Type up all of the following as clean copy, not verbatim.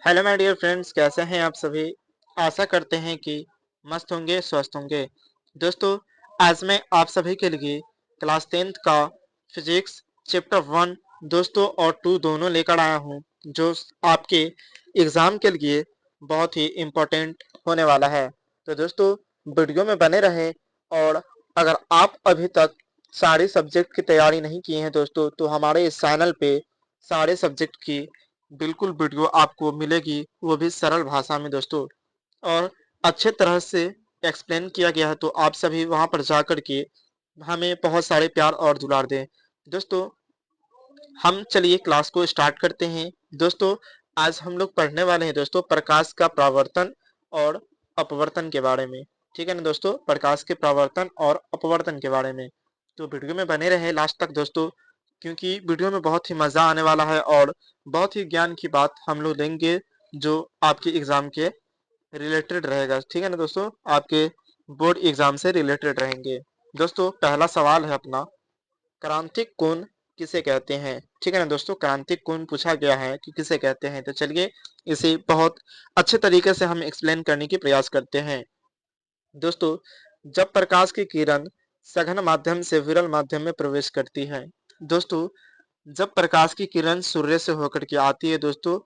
Hello my dear friends, कैसे हैं आप सभी। आशा करते हैं कि मस्त होंगे, स्वस्थ होंगे। दोस्तों, आज मैं आप सभी के लिए क्लास 10th का फिजिक्स चैप्टर 1 दोस्तों और 2 दोनों लेकर आया हूं, जो आपके एग्जाम के लिए बहुत ही इम्पोर्टेंट होने वाला है। तो दोस्तों, वीडियो में बने रहें। और अगर आप अभी तक सारे सब्जेक्ट की तैयारी नहीं किए हैं दोस्तों, तो हमारे इस चैनल पे सारे सब्जेक्ट की बिल्कुल वीडियो आपको मिलेगी, वो भी सरल भाषा में दोस्तों, और अच्छे तरह से एक्सप्लेन किया गया है। तो आप सभी वहां पर जाकर के हमें बहुत सारे प्यार और दुलार दें। दोस्तों, हम चलिए क्लास को स्टार्ट करते हैं। दोस्तों, आज हम लोग पढ़ने वाले हैं दोस्तों प्रकाश का परावर्तन और अपवर्तन के बारे में। ठीक है ना दोस्तों, प्रकाश के परावर्तन और अपवर्तन के बारे में। तो वीडियो में बने रहे लास्ट तक दोस्तों, क्योंकि वीडियो में बहुत ही मजा आने वाला है और बहुत ही ज्ञान की बात हम लोग लेंगे, जो आपके एग्जाम के रिलेटेड रहेगा। ठीक है ना दोस्तों, आपके बोर्ड एग्जाम से रिलेटेड रहेंगे। दोस्तों, पहला सवाल है अपना, क्रांतिक कोण किसे कहते हैं। ठीक है ना दोस्तों, क्रांतिक कोण पूछा गया है कि किसे कहते हैं। तो चलिए इसे बहुत अच्छे तरीके से हम एक्सप्लेन करने की प्रयास करते हैं। दोस्तों, जब प्रकाश की किरण सघन माध्यम से विरल माध्यम में प्रवेश करती है। दोस्तों, जब प्रकाश की किरण सूर्य से होकर के आती है दोस्तों,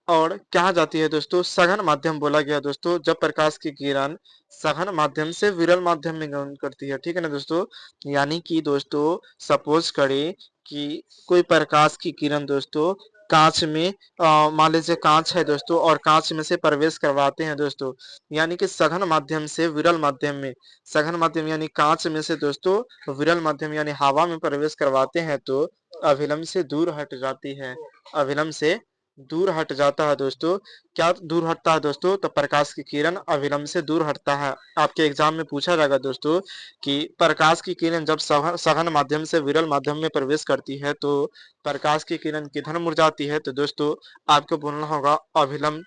और कहा जाती है दोस्तों सघन माध्यम बोला गया दोस्तों, जब प्रकाश की किरण सघन माध्यम से विरल माध्यम में गमन करती है। ठीक है ना दोस्तों, यानी कि दोस्तों सपोज करें कि कोई प्रकाश की किरण दोस्तों कांच में, मान लीजिए कांच है दोस्तों, और कांच में से प्रवेश करवाते हैं दोस्तों, यानी कि सघन माध्यम से विरल माध्यम में। सघन माध्यम यानी कांच में से दोस्तों विरल माध्यम यानी हवा में प्रवेश करवाते हैं, तो अभिलंब से दूर हट जाती है। अभिलंब से दूर हट जाता है दोस्तों। क्या दूर हटता है दोस्तों? तो प्रकाश की किरण अभिलंब से दूर हटता है। आपके एग्जाम में पूछा जाएगा दोस्तों कि प्रकाश की किरण जब सघन माध्यम से विरल माध्यम में प्रवेश करती है, तो प्रकाश की किरण किधर मुड़ जाती है? तो दोस्तों आपको बोलना होगा अभिलंब,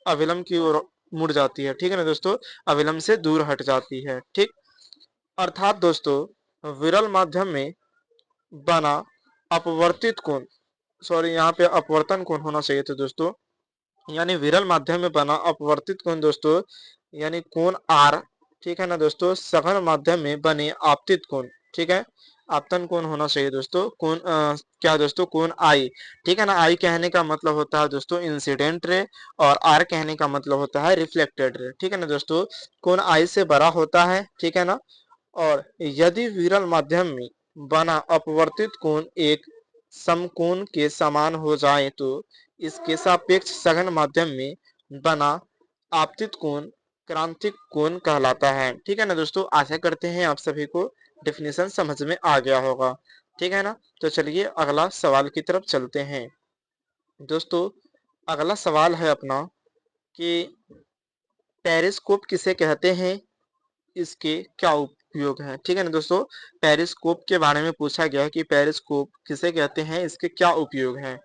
अभिलंब की ओर मुड़ जाती है। ठीक है ना दोस्तों, अभिलंब से दूर हट जाती है। ठीक, अर्थात दोस्तों विरल माध्यम में बना अपवर्तित कोण, सॉरी यहाँ पे अपवर्तन कोण होना चाहिए था दोस्तों, यानी विरल माध्यम में बना अपवर्तित कोण दोस्तों, यानी कोण आर। ठीक है ना दोस्तों, सघन माध्यम में बने आपतित कोण। ठीक है, आपतन कोण होना चाहिए दोस्तों। कोण क्या दोस्तों? कोण आई। ठीक है ना, आई कहने का मतलब होता है दोस्तों इंसिडेंट रे, और आर कहने का मतलब होता है रिफ्लेक्टेड रे। ठीक है ना दोस्तों, कोण आई से बड़ा होता है। ठीक है ना, और यदि विरल माध्यम में बना अपवर्तित कोण एक समकोण के समान हो जाए, तो इसके सापेक्ष सघन माध्यम में बना आपतित कोण क्रांतिक कोण कहलाता है। ठीक है ना दोस्तों, आशा करते हैं आप सभी को डेफिनेशन समझ में आ गया होगा। ठीक है ना, तो चलिए अगला सवाल की तरफ चलते हैं। दोस्तों, अगला सवाल है अपना कि पेरिस्कोप किसे कहते हैं, इसके क्या उपयोग हैं। ठीक है ना दोस्तों, पेरिस्कोप के बारे में पूछा गया है कि पेरिस्कोप किसे कहते हैं, इसके क्या उपयोग हैं।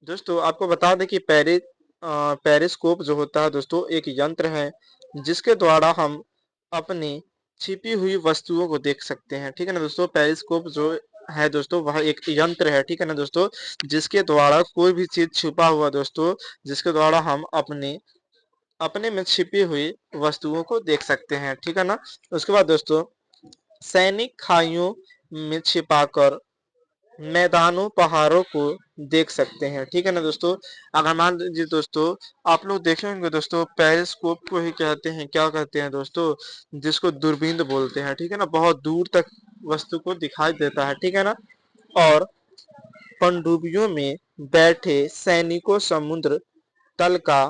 दोस्तों आपको बता दें कि पेरिस्कोप जो होता है दोस्तों एक यंत्र है, जिसके द्वारा हम अपनी छिपी हुई वस्तुओं को देख सकते हैं। ठीक है ना दोस्तों, पेरिस्कोप जो है दोस्तों वह एक यंत्र है। ठीक है ना दोस्तों, जिसके द्वारा कोई भी चीज छुपा हुआ दोस्तों, जिसके द्वारा हम अपने अपने में छिपी हुई वस्तुओं को देख सकते हैं। ठीक है ना, उसके बाद दोस्तों सैनिक खाइयों में छिपाकर मैदानों पहाड़ों को देख सकते हैं। ठीक है ना दोस्तों, अगर मान लीजिए दोस्तों आप लोग देखे होंगे दोस्तों, पेरिस्कोप को ही कहते हैं, क्या कहते हैं दोस्तों, जिसको दूरबीन बोलते हैं। ठीक है ना, बहुत दूर तक वस्तु को दिखाई देता है। ठीक है ना, और पनडुब्बियों में बैठे सैनिकों समुद्र तल का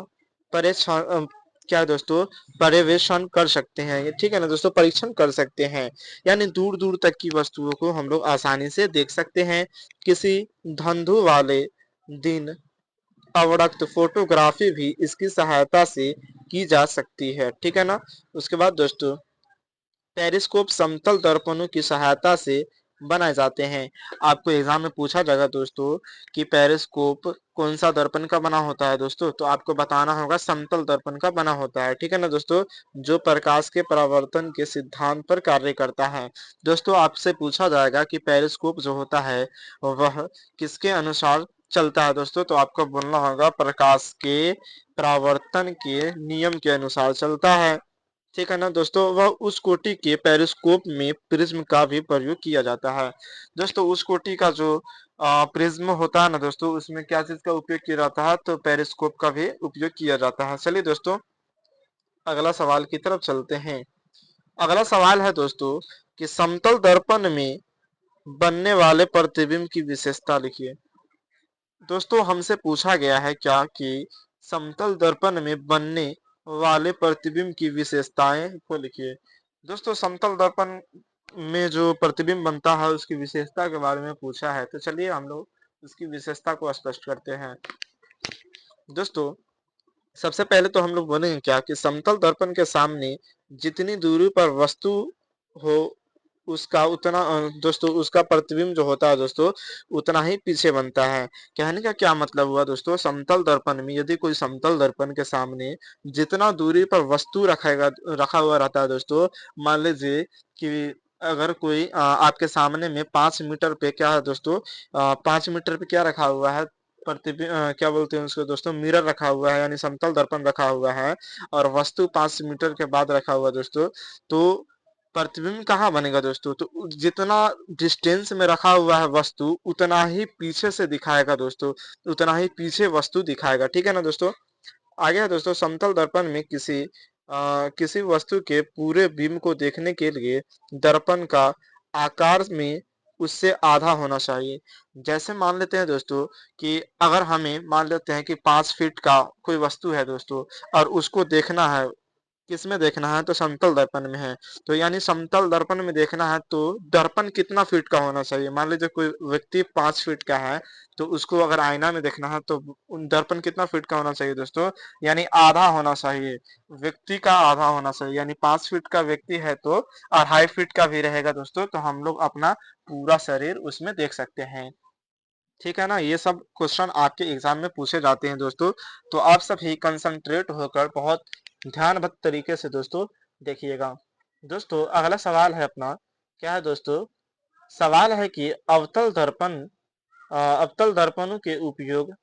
परीक्षण क्या दोस्तों पर्यवेक्षण कर सकते हैं। ये ठीक है ना दोस्तों, परीक्षण कर सकते हैं, यानी दूर दूर तक की वस्तुओं को हम लोग आसानी से देख सकते हैं। किसी धंधु वाले दिन अवरक्त फोटोग्राफी भी इसकी सहायता से की जा सकती है। ठीक है ना, उसके बाद दोस्तों पेरिस्कोप समतल दर्पणों की सहायता से बनाए जाते हैं। आपको एग्जाम में पूछा जाएगा दोस्तों कि पेरिस्कोप कौन सा दर्पण का बना होता है दोस्तों, तो आपको बताना होगा समतल दर्पण का बना होता है। ठीक है ना दोस्तों, जो प्रकाश के परावर्तन के सिद्धांत पर कार्य करता है। दोस्तों आपसे पूछा जाएगा कि पेरिस्कोप जो होता है वह किसके अनुसार चलता है दोस्तों, तो आपको बोलना होगा प्रकाश के परावर्तन के नियम के अनुसार चलता है। ठीक है ना दोस्तों, वह उस कोटि के पेरिस्कोप में प्रिज्म का भी प्रयोग किया जाता है। दोस्तों उस कोटि का जो प्रिज्म होता है ना दोस्तों, उसमें क्या चीज का उपयोग किया जाता है, तो पेरिस्कोप का भी उपयोग किया जाता है। चलिए दोस्तों अगला सवाल की तरफ चलते हैं। अगला सवाल है दोस्तों कि समतल दर्पण में बनने वाले प्रतिबिंब की विशेषता लिखिए। दोस्तों हमसे पूछा गया है क्या कि समतल दर्पण में बनने वाले प्रतिबिंब की विशेषताएं को लिखिए। दोस्तों समतल दर्पण में जो प्रतिबिंब बनता है उसकी विशेषता के बारे में पूछा है, तो चलिए हम लोग उसकी विशेषता को स्पष्ट करते हैं। दोस्तों सबसे पहले तो हम लोग बोलेंगे क्या कि समतल दर्पण के सामने जितनी दूरी पर वस्तु हो उसका उतना दोस्तों उसका प्रतिबिंब जो होता है दोस्तों उतना ही पीछे बनता है। कहने का क्या मतलब हुआ दोस्तों, समतल दर्पण में यदि कोई समतल दर्पण के सामने जितना दूरी पर वस्तु रखा हुआ रहता है दोस्तों, मान लीजिए कि अगर कोई आपके सामने में 5 मीटर पे क्या है दोस्तों, 5 मीटर पे क्या रखा हुआ है, प्रतिबिंब क्या बोलते हैं उसको दोस्तों, मिरर रखा हुआ है यानी समतल दर्पण रखा हुआ है, और वस्तु 5 मीटर के बाद रखा हुआ दोस्तों, तो प्रतिबिंब कहाँ बनेगा दोस्तों, तो जितना डिस्टेंस में रखा हुआ है वस्तु उतना ही पीछे से दिखाएगा दोस्तों, उतना ही पीछे वस्तु दिखाएगा। ठीक है ना दोस्तों। आगे है दोस्तों समतल दर्पण में किसी वस्तु के पूरे बिंब को देखने के लिए दर्पण का आकार में उससे आधा होना चाहिए। जैसे मान लेते हैं दोस्तों कि अगर हमें मान लेते हैं कि 5 फीट का कोई वस्तु है दोस्तों, और उसको देखना है, किसमें देखना है, तो समतल दर्पण में है। तो यानी समतल दर्पण में देखना है तो दर्पण कितना फीट का होना चाहिए, मान लीजिए कोई व्यक्ति 5 फीट का है, तो उसको अगर आईना में देखना है तो दर्पण कितना फीट का होना चाहिए दोस्तों, यानी आधा होना चाहिए, व्यक्ति का आधा होना चाहिए। यानी 5 फीट का व्यक्ति है तो 2.5 फीट का भी रहेगा दोस्तों, तो हम लोग अपना पूरा शरीर उसमें देख सकते हैं। ठीक है ना, ये सब क्वेश्चन आपके एग्जाम में पूछे जाते हैं दोस्तों, तो आप सभी कंसंट्रेट होकर बहुत ध्यानबद्ध तरीके से दोस्तों देखिएगा। दोस्तों अगला सवाल है अपना, क्या है दोस्तों, सवाल है कि अवतल दर्पणों के उपयोग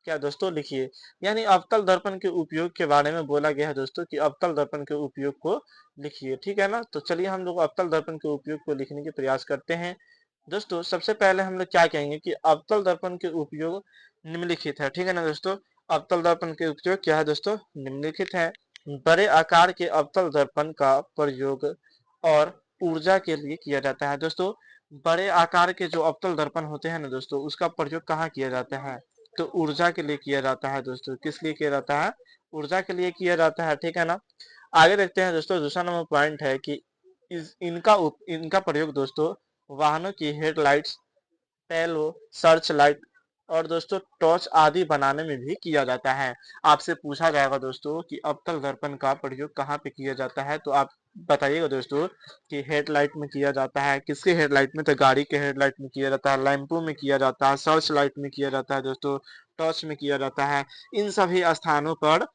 क्या दोस्तों लिखिए। यानी अवतल दर्पण के उपयोग के बारे में बोला गया है दोस्तों कि अवतल दर्पण के उपयोग को लिखिए। ठीक है ना, तो चलिए हम लोग अवतल दर्पण के उपयोग को लिखने के प्रयास करते हैं। दोस्तों सबसे पहले हम लोग क्या कहेंगे कि अवतल दर्पण के उपयोग निम्नलिखित है। ठीक है ना दोस्तों, अवतल दर्पण के उपयोग क्या है दोस्तों, निम्नलिखित है। बड़े आकार के अवतल दर्पण का प्रयोग और ऊर्जा के लिए किया जाता है। दोस्तों बड़े आकार के जो अवतल दर्पण होते हैं ना दोस्तों, उसका प्रयोग कहाँ किया जाता है, तो ऊर्जा के लिए किया जाता है दोस्तों। किस लिए किया जाता है, ऊर्जा के लिए किया जाता है। ठीक है ना, आगे देखते हैं दोस्तों, दूसरा नंबर पॉइंट है कि इनका प्रयोग दोस्तों वाहनों की हेडलाइट्स, टेलो, सर्च लाइट और दोस्तों टॉर्च आदि बनाने में भी किया जाता है। आपसे पूछा जाएगा दोस्तों कि अवतल दर्पण का प्रयोग कहाँ पे किया जाता है, तो आप बताइएगा दोस्तों कि हेडलाइट में किया जाता है। किसके हेडलाइट में, तो गाड़ी के हेडलाइट में किया जाता है, लैंपों में किया जाता है, सर्च लाइट में किया जाता है दोस्तों, टॉर्च में किया जाता है। इन सभी स्थानों पर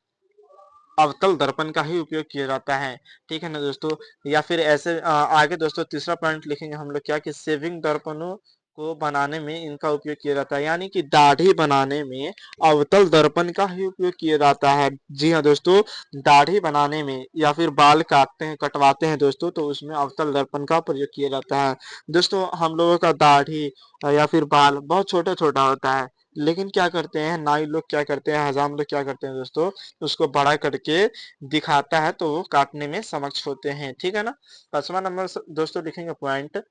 अवतल दर्पण का ही उपयोग किया जाता है। ठीक है ना दोस्तों, या फिर ऐसे आगे दोस्तों तीसरा पॉइंट लिखेंगे हम लोग क्या कि सेविंग दर्पणों को बनाने में इनका उपयोग किया जाता है, यानी कि दाढ़ी बनाने में अवतल दर्पण का ही उपयोग किया जाता है। जी हाँ दोस्तों, दाढ़ी बनाने में या फिर बाल काटते हैं कटवाते हैं दोस्तों, तो उसमें अवतल दर्पण का प्रयोग किया जाता है। दोस्तों हम लोगों का दाढ़ी या फिर बाल बहुत छोटा छोटा होता है, लेकिन क्या करते हैं नाई लोग, क्या करते हैं हजाम लोग, क्या करते हैं दोस्तों, उसको बड़ा करके दिखाता है तो वो काटने में समक्ष होते हैं। ठीक है ना, 5वां नंबर दोस्तों लिखेंगे पॉइंट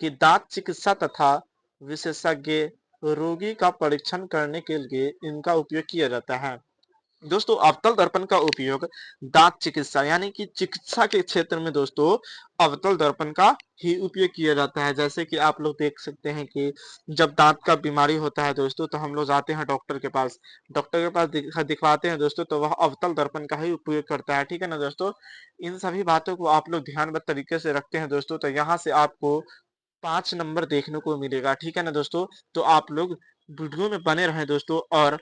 कि दांत चिकित्सा तथा विशेषज्ञ रोगी का परीक्षण करने के लिए इनका उपयोग किया जाता है। दोस्तों अवतल दर्पण का उपयोग दांत चिकित्सा यानी कि चिकित्सा के क्षेत्र में दोस्तों अवतल दर्पण का ही उपयोग किया जाता है। जैसे कि आप लोग देख सकते हैं कि जब दांत का बीमारी होता है दोस्तों, तो हम लोग जाते हैं डॉक्टर के पास, दिखवाते हैं दोस्तों, तो वह अवतल दर्पण का ही उपयोग करता है। ठीक है ना दोस्तों, इन सभी बातों को आप लोग ध्यानबद्ध तरीके से रखते हैं दोस्तों, तो यहाँ से आपको 5 नंबर देखने को मिलेगा। ठीक है ना दोस्तों, तो आप लोग वीडियो में बने रहें दोस्तों, और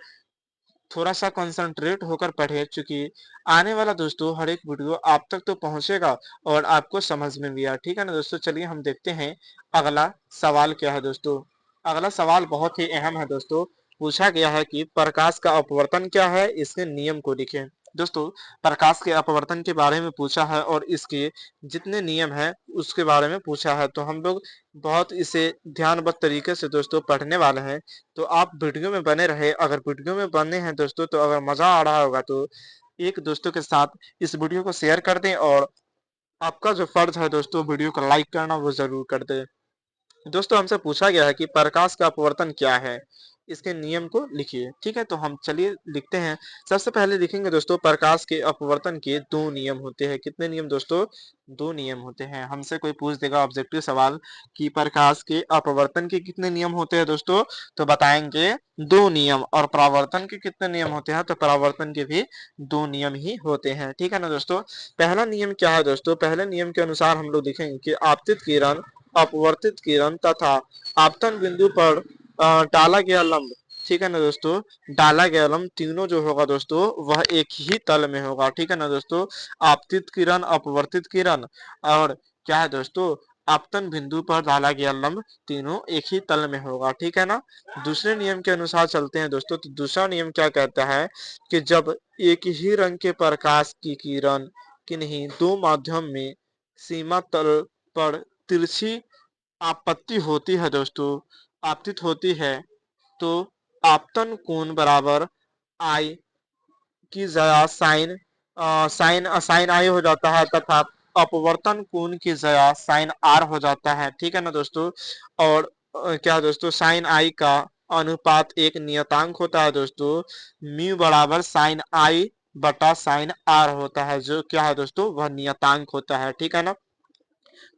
थोड़ा सा कंसंट्रेट होकर पढ़े, चूंकि आने वाला दोस्तों हर एक वीडियो आप तक तो पहुंचेगा और आपको समझ में भी आया। ठीक है ना दोस्तों, चलिए हम देखते हैं अगला सवाल क्या है दोस्तों। अगला सवाल बहुत ही अहम है दोस्तों, पूछा गया है कि प्रकाश का अपवर्तन क्या है, इसके नियम को लिखें। दोस्तों प्रकाश के अपवर्तन के बारे में पूछा है और इसके जितने नियम है उसके बारे में पूछा है, तो हम लोग बहुत इसे ध्यानबद्ध तरीके से दोस्तों पढ़ने वाले हैं। तो आप वीडियो में बने रहे। अगर वीडियो में बने हैं दोस्तों, तो अगर मजा आ रहा होगा तो एक दोस्तों के साथ इस वीडियो को शेयर कर दें और आपका जो फर्ज है दोस्तों वीडियो को लाइक करना वो जरूर कर दें। दोस्तों हमसे पूछा गया है कि प्रकाश का अपवर्तन क्या है, इसके नियम को लिखिए। ठीक है, तो हम चलिए लिखते हैं। सबसे पहले लिखेंगे दोस्तों प्रकाश के अपवर्तन के दो नियम होते हैं। कितने नियम दोस्तों? दो नियम होते हैं। हमसे कोई पूछ देगा ऑब्जेक्टिव सवाल कि प्रकाश के अपवर्तन के कितने नियम होते हैं दोस्तों, तो बताएंगे दो नियम। और परावर्तन के कितने नियम होते हैं, तो परावर्तन के भी दो नियम ही होते हैं। ठीक है ना दोस्तों। पहला नियम क्या है दोस्तों? पहले नियम के अनुसार हम लोग लिखेंगे कि आपतित किरण, अपवर्तित किरण तथा आपतन बिंदु पर डाला गया लंब, ठीक है ना दोस्तों, डाला गया लंब तीनों जो होगा दोस्तों वह एक ही तल में होगा। ठीक है ना दोस्तों। आपतित किरण, अपवर्तित किरण और क्या है दोस्तों, आपतन बिंदु पर डाला गया लंब तीनों एक ही तल में होगा। ठीक है ना। दूसरे नियम के अनुसार चलते हैं दोस्तों। तो दूसरा नियम क्या कहता है कि जब एक ही रंग के प्रकाश की किरण किन्हीं दो माध्यम में सीमा तल पर तिरछी आपत्ति होती है दोस्तों, आपतित होती है, तो आपतन कोण बराबर आई की जया साइन साइन आई हो जाता है तथा अपवर्तन कोण की जया साइन आर हो जाता है। ठीक है ना दोस्तों। और क्या दोस्तों, साइन आई का अनुपात एक नियतांक होता है दोस्तों, म्यू बराबर साइन आई बटा साइन आर होता है, जो क्या है दोस्तों, वह नियतांक होता है। ठीक है ना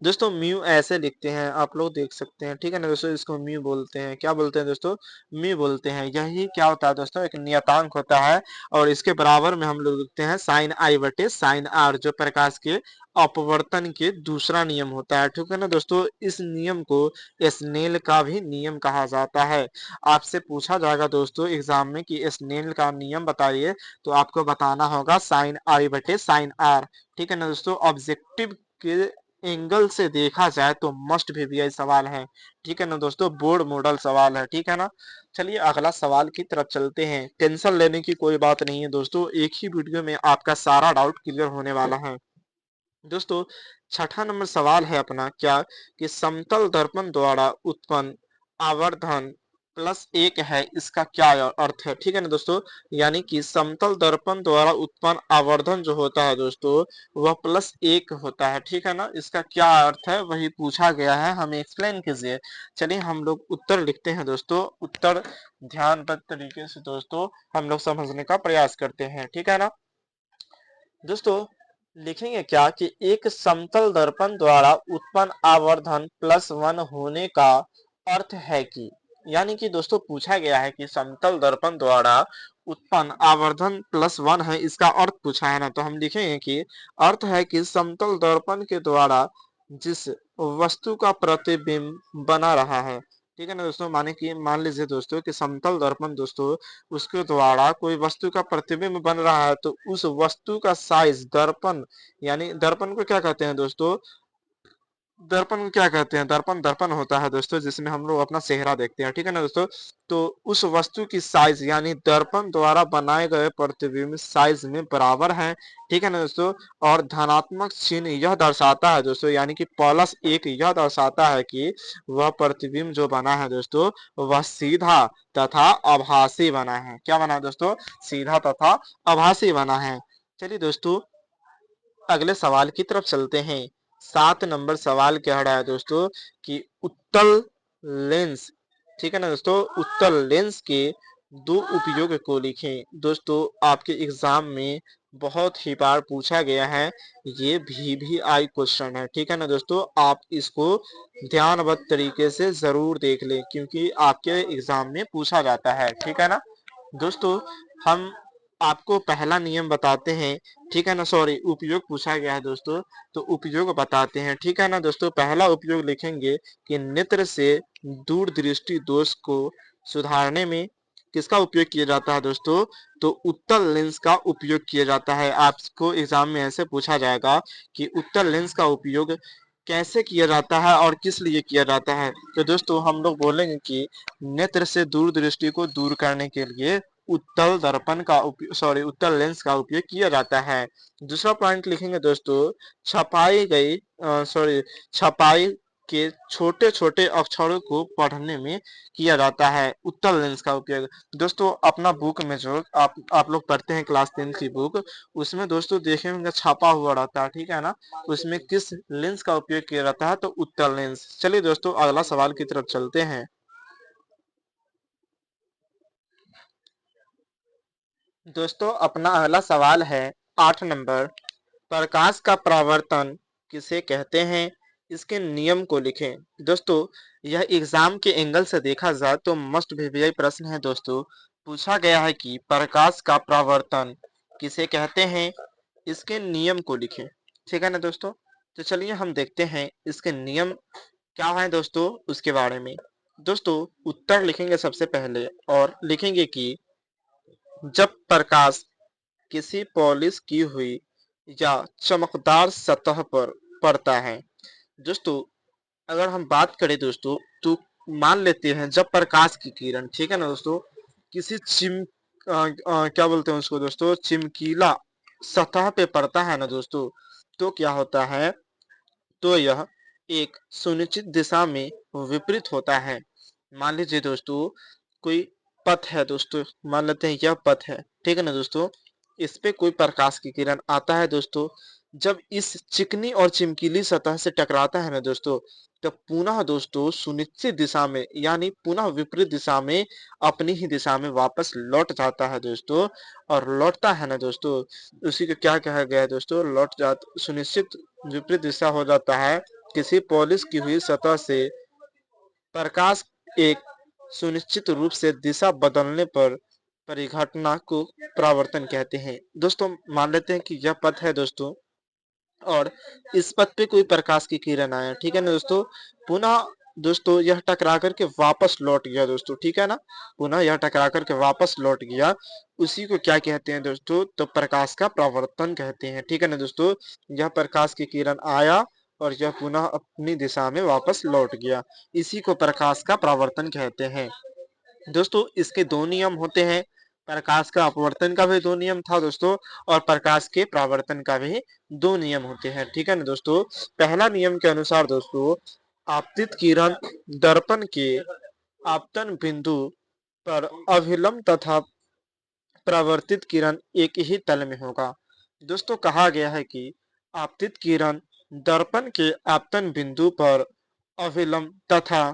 दोस्तों। म्यू ऐसे लिखते हैं, आप लोग देख सकते हैं। ठीक है ना दोस्तों। इसको म्यू बोलते हैं। क्या बोलते हैं दोस्तों? म्यू बोलते हैं। यही क्या होता है दोस्तों, एक नियतांक होता है। और इसके बराबर में हम लोग लिखते हैं साइन आई बटे साइन आर, जो प्रकाश के अपवर्तन के दूसरा नियम होता है। ठीक है ना दोस्तों। इस नियम को स्नेल का भी नियम कहा जाता है। आपसे पूछा जाएगा दोस्तों एग्जाम में कि स्नेल का नियम बताइए, तो आपको बताना होगा साइन आई बटे साइन आर। ठीक है ना दोस्तों। ऑब्जेक्टिव के एंगल से देखा जाए तो मस्ट वीवीआई सवाल है। ठीक है ना दोस्तों। बोर्ड मॉडल सवाल है। ठीक है ना। चलिए अगला सवाल की तरफ चलते हैं। टेंशन लेने की कोई बात नहीं है दोस्तों, एक ही वीडियो में आपका सारा डाउट क्लियर होने वाला है। दोस्तों छठा नंबर सवाल है अपना क्या कि समतल दर्पण द्वारा उत्पन्न आवर्धन प्लस एक है, इसका क्या अर्थ है? ठीक है ना दोस्तों। यानी कि समतल दर्पण द्वारा उत्पन्न आवर्धन जो होता है दोस्तों वह प्लस एक होता है। ठीक है ना। इसका क्या अर्थ है वही पूछा गया है, हमें एक्सप्लेन कीजिए। चलिए हम लोग उत्तर लिखते हैं दोस्तों। उत्तर ध्यानबद्ध तरीके से दोस्तों हम लोग समझने का प्रयास करते हैं। ठीक है ना दोस्तों। लिखेंगे क्या कि एक समतल दर्पण द्वारा उत्पन्न आवर्धन प्लस वन होने का अर्थ है कि, यानी कि दोस्तों पूछा गया है कि समतल दर्पण द्वारा उत्पन्न आवर्धन प्लस वन है, इसका अर्थ पूछा है ना। तो हम लिखेंगे कि अर्थ है कि समतल दर्पण के द्वारा जिस वस्तु का प्रतिबिंब बना रहा है, ठीक है ना दोस्तों, माने कि मान लीजिए दोस्तों कि समतल दर्पण दोस्तों उसके द्वारा कोई वस्तु का प्रतिबिंब बन रहा है, तो उस वस्तु का साइज दर्पण, यानी दर्पण को क्या कहते हैं दोस्तों, दर्पण को क्या कहते हैं, दर्पण दर्पण होता है दोस्तों जिसमें हम लोग अपना चेहरा देखते हैं। ठीक है ना दोस्तों। तो उस वस्तु की साइज यानी दर्पण द्वारा बनाए गए प्रतिबिंब साइज में बराबर है। ठीक है ना दोस्तों। और धनात्मक चिन्ह यह दर्शाता है दोस्तों, यानी कि प्लस एक यह दर्शाता है कि वह प्रतिबिंब जो बना है दोस्तों वह सीधा तथा आभासी बना है। क्या बना है दोस्तों? सीधा तथा आभासी बना है। चलिए दोस्तों अगले सवाल की तरफ चलते हैं। 7 नंबर सवाल कह रहा है दोस्तों कि उत्तल लेंस, ठीक है ना दोस्तों, उत्तल लेंस के दो उपयोग को लिखें। दोस्तों आपके एग्जाम में बहुत ही बार पूछा गया है, ये भी आई क्वेश्चन है। ठीक है ना दोस्तों। आप इसको ध्यानबद्ध तरीके से जरूर देख लें क्योंकि आपके एग्जाम में पूछा जाता है। ठीक है ना दोस्तों। हम आपको पहला नियम बताते हैं। ठीक है ना, सॉरी उपयोग पूछा गया है दोस्तों, तो उपयोग बताते हैं। ठीक है ना दोस्तों। पहला उपयोग लिखेंगे कि नेत्र से दूर दृष्टि दोष को सुधारने में किसका उपयोग किया जाता है दोस्तों, तो उत्तल लेंस का उपयोग किया जाता है। आपको एग्जाम में ऐसे पूछा जाएगा कि उत्तल लेंस का उपयोग कैसे किया जाता है और किस लिए किया जाता है। तो दोस्तों हम लोग बोलेंगे कि नेत्र से दूरदृष्टि को दूर करने के लिए उत्तल दर्पण का उपयोग उत्तल लेंस का उपयोग किया जाता है। दूसरा पॉइंट लिखेंगे दोस्तों, छपाई के छोटे छोटे अक्षरों को पढ़ने में किया जाता है उत्तल लेंस का उपयोग। दोस्तों अपना बुक में जो आप लोग पढ़ते हैं क्लास 10 की बुक, उसमें दोस्तों देखे होंगे छपा हुआ रहता है, ठीक है ना। उसमें किस लेंस का उपयोग किया जाता है, तो उत्तल लेंस। चलिए दोस्तों अगला सवाल की तरफ चलते हैं। दोस्तों अपना अगला सवाल है 8 नंबर, प्रकाश का परावर्तन किसे कहते हैं, इसके नियम को लिखें। दोस्तों यह एग्जाम के एंगल से देखा जाए तो मस्ट भी प्रश्न है दोस्तों। पूछा गया है कि प्रकाश का परावर्तन किसे कहते हैं, इसके नियम को लिखें, ठीक है ना दोस्तों। तो चलिए हम देखते हैं इसके नियम क्या है दोस्तों उसके बारे में। दोस्तों उत्तर लिखेंगे सबसे पहले और लिखेंगे कि जब प्रकाश किसी पॉलिश की हुई या चमकदार सतह पर पड़ता है। दोस्तों अगर हम बात करें दोस्तों, तो मान लेते हैं जब प्रकाश की किरण, ठीक है ना दोस्तों, किसी क्या बोलते हैं उसको दोस्तों, चिमकीला सतह पे पड़ता है ना दोस्तों, तो क्या होता है, तो यह एक सुनिश्चित दिशा में विपरीत होता है। मान लीजिए दोस्तों कोई पथ है दोस्तों, मान लेते हैं यह पथ है, ठीक है ना दोस्तों, इस पे कोई प्रकाश की किरण आता है दोस्तों, जब इस चिकनी और चिमकीली सतह से टकराता है ना दोस्तों, तो पुनः दोस्तों सुनिश्चित दिशा में यानी पुनः विपरीत दिशा में अपनी ही दिशा में वापस लौट जाता है दोस्तों। और लौटता है ना दोस्तों, उसी को क्या कहा गया है दोस्तों, लौट जात सुनिश्चित विपरीत दिशा हो जाता है किसी पॉलिश की हुई सतह से प्रकाश एक सुनिश्चित रूप से दिशा बदलने पर परिघटना को परावर्तन कहते हैं। दोस्तों मान लेते हैं कि यह पथ है दोस्तों और इस पथ पे कोई प्रकाश की किरण आया, ठीक है ना दोस्तों, पुनः दोस्तों यह टकरा करके वापस लौट गया दोस्तों, ठीक है ना, पुनः यह टकरा करके वापस लौट गया, उसी को क्या कहते हैं दोस्तों, तो प्रकाश का परावर्तन कहते हैं, ठीक है ना दोस्तों। यह प्रकाश की किरण आया और यह पुनः अपनी दिशा में वापस लौट गया, इसी को प्रकाश का परावर्तन कहते हैं। दोस्तों इसके दो नियम होते हैं, प्रकाश का अपवर्तन का भी दो नियम था दोस्तों, और प्रकाश के परावर्तन का भी दो नियम होते हैं, ठीक है ना दोस्तों। पहला नियम के अनुसार दोस्तों आपतित किरण दर्पण के आपतन बिंदु पर अभिलंब तथा परावर्तित किरण एक ही तल में होगा। दोस्तों कहा गया है कि आपतित किरण दर्पण के आपतन बिंदु पर अभिलंब तथा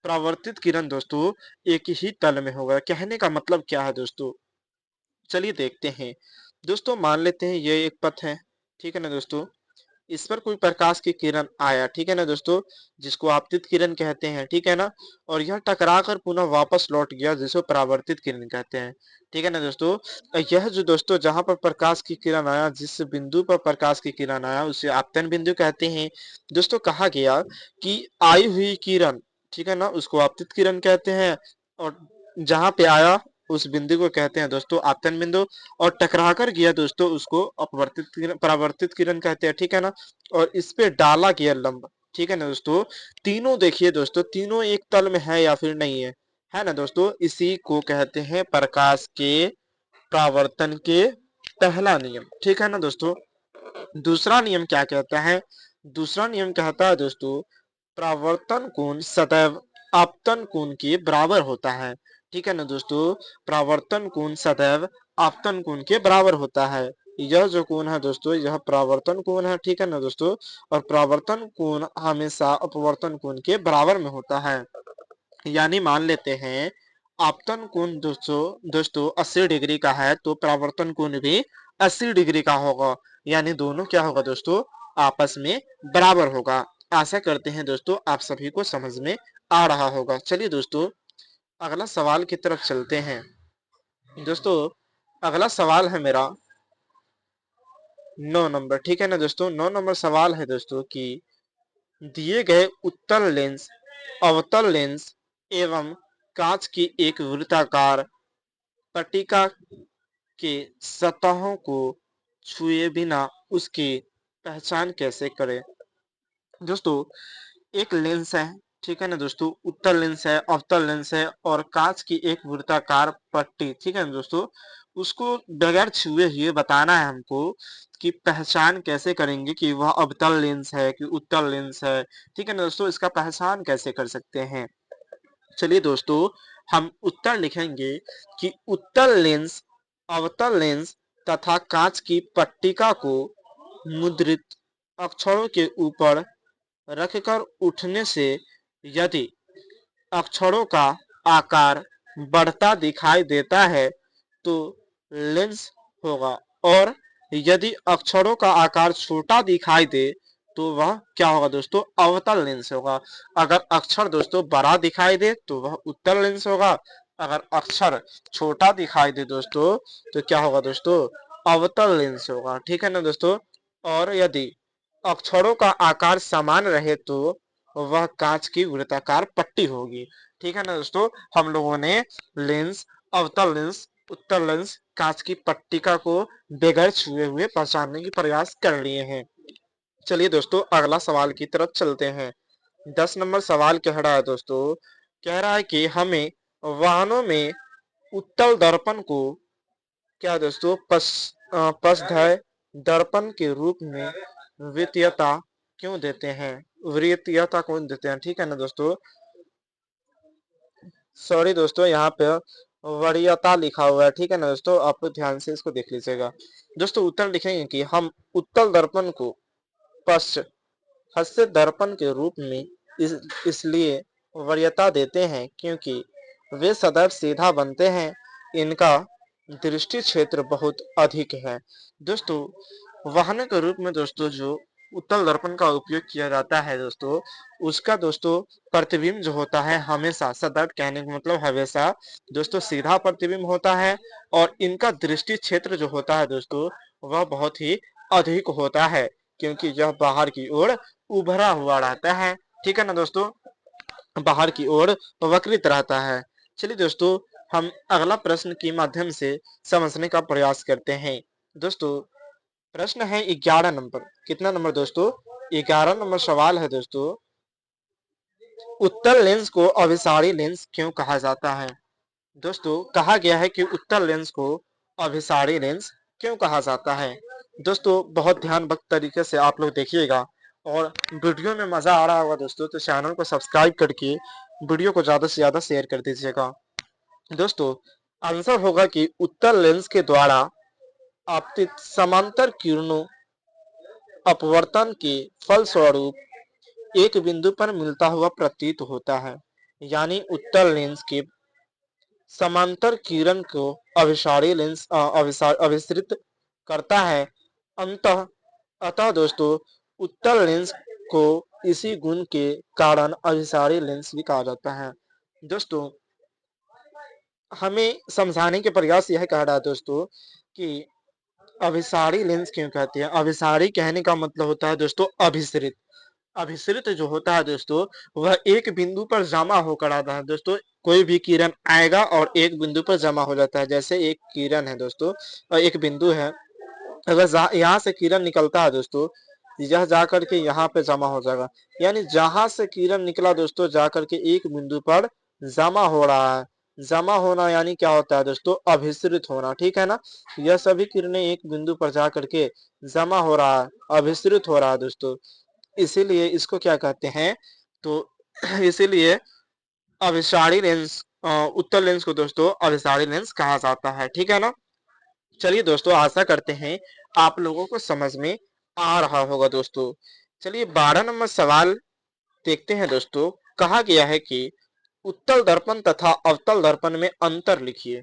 परावर्तित किरण दोस्तों एक ही तल में होगा। कहने का मतलब क्या है दोस्तों, चलिए देखते हैं। दोस्तों मान लेते हैं ये एक पथ है, ठीक है ना दोस्तों, इस पर कोई प्रकाश की किरण आया, ठीक है ना दोस्तों, जिसको आपतित किरण कहते हैं, ठीक है ना, और यह टकरा कर पुनः वापस लौट गया जिसको परावर्तित किरण कहते हैं, ठीक है ना दोस्तों। यह जो दोस्तों जहां पर प्रकाश की किरण आया, जिस बिंदु पर प्रकाश की किरण आया उसे आपतन बिंदु कहते हैं। दोस्तों कहा गया कि आई हुई किरण, ठीक है ना, उसको आपतित किरण कहते हैं, और जहां पे आया उस बिंदु को कहते हैं दोस्तों आपतन बिंदु, और टकरा कर गया दोस्तों उसको अपवर्तित किरण परावर्तित किरण कहते हैं, ठीक है ना। और इस पे डाला गया लंब, ठीक है ना दोस्तों, तीनों देखिए दोस्तों तीनों एक तल में है या फिर नहीं है ना दोस्तों, इसी को कहते हैं प्रकाश के परावर्तन के पहला नियम, ठीक है ना दोस्तों। दूसरा नियम क्या कहता है, दूसरा नियम कहता है दोस्तों परावर्तन कोण सदैव आपतन कोण के बराबर होता है, ठीक है ना दोस्तों, परावर्तन कोण सदैव आपतन कोण के बराबर होता है। यह जो कोण है दोस्तों यह परावर्तन कोण है, ठीक है ना दोस्तों, और परावर्तन कोण हमेशा अपवर्तन कोण के बराबर में होता है। यानी मान लेते हैं आपतन कोण दोस्तों 80 डिग्री का है तो परावर्तन कोण भी 80 डिग्री का होगा, यानी दोनों क्या होगा दोस्तों आपस में बराबर होगा। आशा करते हैं दोस्तों आप सभी को समझ में आ रहा होगा। चलिए दोस्तों अगला सवाल की तरफ चलते हैं। दोस्तों अगला सवाल है मेरा 9 नंबर, ठीक है ना दोस्तों। 9 नंबर सवाल है दोस्तों कि दिए गए उत्तल लेंस, अवतल लेंस एवं कांच की एक वृत्ताकार पट्टिका के सतहों को छुए बिना उसकी पहचान कैसे करें। दोस्तों एक लेंस है, ठीक है ना दोस्तों, उत्तल लेंस है, अवतल लेंस है और कांच की एक वृत्ताकार पट्टी, ठीक है ना दोस्तों। उसको बगैर छुए हुए बताना है हमको कि पहचान कैसे करेंगे कि वह अवतल लेंस है कि उत्तल लेंस है, ठीक है ना दोस्तों। इसका पहचान कैसे कर सकते हैं? चलिए दोस्तों, हम उत्तर लिखेंगे कि उत्तल लेंस, अवतल लेंस तथा कांच की पट्टिका को मुद्रित अक्षरों के ऊपर रखकर उठने से यदि अक्षरों का आकार बढ़ता दिखाई देता है तो लेंस होगा, और यदि अक्षरों का आकार छोटा दिखाई दे तो वह क्या होगा दोस्तों? अवतल लेंस होगा। अगर अक्षर दोस्तों बड़ा दिखाई दे तो वह उत्तल लेंस होगा, अगर अक्षर छोटा दिखाई दे दोस्तों तो क्या होगा दोस्तों? अवतल लेंस होगा, ठीक है ना दोस्तों। और यदि अक्षरों का आकार समान रहे तो वह कांच की वृत्ताकार पट्टी होगी, ठीक है ना दोस्तों। हम लोगों ने लेंस, अवतल लेंस, उत्तल लेंस, कांच की पट्टिका को बगैर छुए हुए पहचानने की प्रयास कर लिए हैं। चलिए दोस्तों, अगला सवाल की तरफ चलते हैं। 10 नंबर सवाल कह रहा है दोस्तों, कह रहा है कि हमें वाहनों में उत्तल दर्पण को क्या दोस्तों पश्चधय दर्पण के रूप में वरीयता क्यों देते हैं? वरीयता क्यों देते हैं, ठीक है ना दोस्तों। सॉरी दोस्तों, यहाँ पे वरीयता लिखा हुआ है, ठीक है ना दोस्तों। आप ध्यान से इसको देख लीजिएगा। दोस्तों उत्तर लिखेंगे कि हम उत्तल दर्पण को पश्च हास्य दर्पण के रूप में इसलिए वरीयता देते हैं क्योंकि वे सदैव सीधा बनते हैं, इनका दृष्टि क्षेत्र बहुत अधिक है। दोस्तों वाहन के रूप में दोस्तों जो उत्तल दर्पण का उपयोग किया जाता है दोस्तों, उसका दोस्तों प्रतिबिंब जो होता है हमेशा, सदैव कहने का मतलब हमेशा दोस्तों सीधा प्रतिबिंब होता है, और इनका दृष्टि क्षेत्र जो होता है दोस्तों वह बहुत ही अधिक होता है, क्योंकि यह बाहर की ओर उभरा हुआ रहता है, ठीक है ना दोस्तों, बाहर की ओर वक्रित रहता है। चलिए दोस्तों, हम अगला प्रश्न के माध्यम से समझने का प्रयास करते हैं। दोस्तों प्रश्न है 11 नंबर। कितना नंबर दोस्तों? 11 नंबर सवाल है दोस्तों, उत्तल लेंस को अभिसारी लेंस क्यों कहा जाता है? दोस्तों कहा गया है कि उत्तल लेंस को अभिसारी लेंस क्यों कहा जाता है। दोस्तों बहुत ध्यानबद्ध तरीके से आप लोग देखिएगा, और वीडियो में मजा आ रहा होगा दोस्तों तो चैनल को सब्सक्राइब करके वीडियो को ज्यादा से ज्यादा शेयर कर दीजिएगा। दोस्तों आंसर होगा कि उत्तल लेंस के द्वारा आपतित समांतर किरणों अपवर्तन के फलस्वरूप एक बिंदु पर मिलता हुआ प्रतीत होता है, यानी उत्तल लेंस के समांतर किरण को अभिसारी लेंस अभिसरित करता है। अतः दोस्तों उत्तल लेंस को इसी गुण के कारण अभिसारी लेंस भी कहा जाता है। दोस्तों हमें समझाने के प्रयास यह कह रहा है दोस्तों कि अभिसारी लेंस क्यों कहते हैं। अभिसारी कहने का मतलब होता है दोस्तों अभिसरित। अभिसरित जो होता है दोस्तों वह एक बिंदु पर जमा होकर आता है। दोस्तों कोई भी किरण आएगा और एक बिंदु पर जमा हो जाता है। जैसे एक किरण है दोस्तों और एक बिंदु है, अगर यहाँ से किरण निकलता है दोस्तों, यह जाकर के यहाँ पे जमा हो जाएगा, यानी जहां से किरण निकला दोस्तों जाकर के एक बिंदु पर जमा हो रहा है। जमा होना यानी क्या होता है दोस्तों? अभिसरित होना, ठीक है ना। यह सभी किरणें एक बिंदु पर जाकर के जमा हो रहा है, अभिसरित हो रहा है दोस्तों, इसीलिए इसको क्या कहते हैं? तो इसीलिए अभिसारी लेंस, उत्तल लेंस को दोस्तों अभिसारी लेंस कहा जाता है, ठीक है ना। चलिए दोस्तों आशा करते हैं आप लोगों को समझ में आ रहा होगा दोस्तों। चलिए 12 नंबर सवाल देखते हैं दोस्तों। कहा गया है कि उत्तल दर्पण तथा अवतल दर्पण में अंतर लिखिए।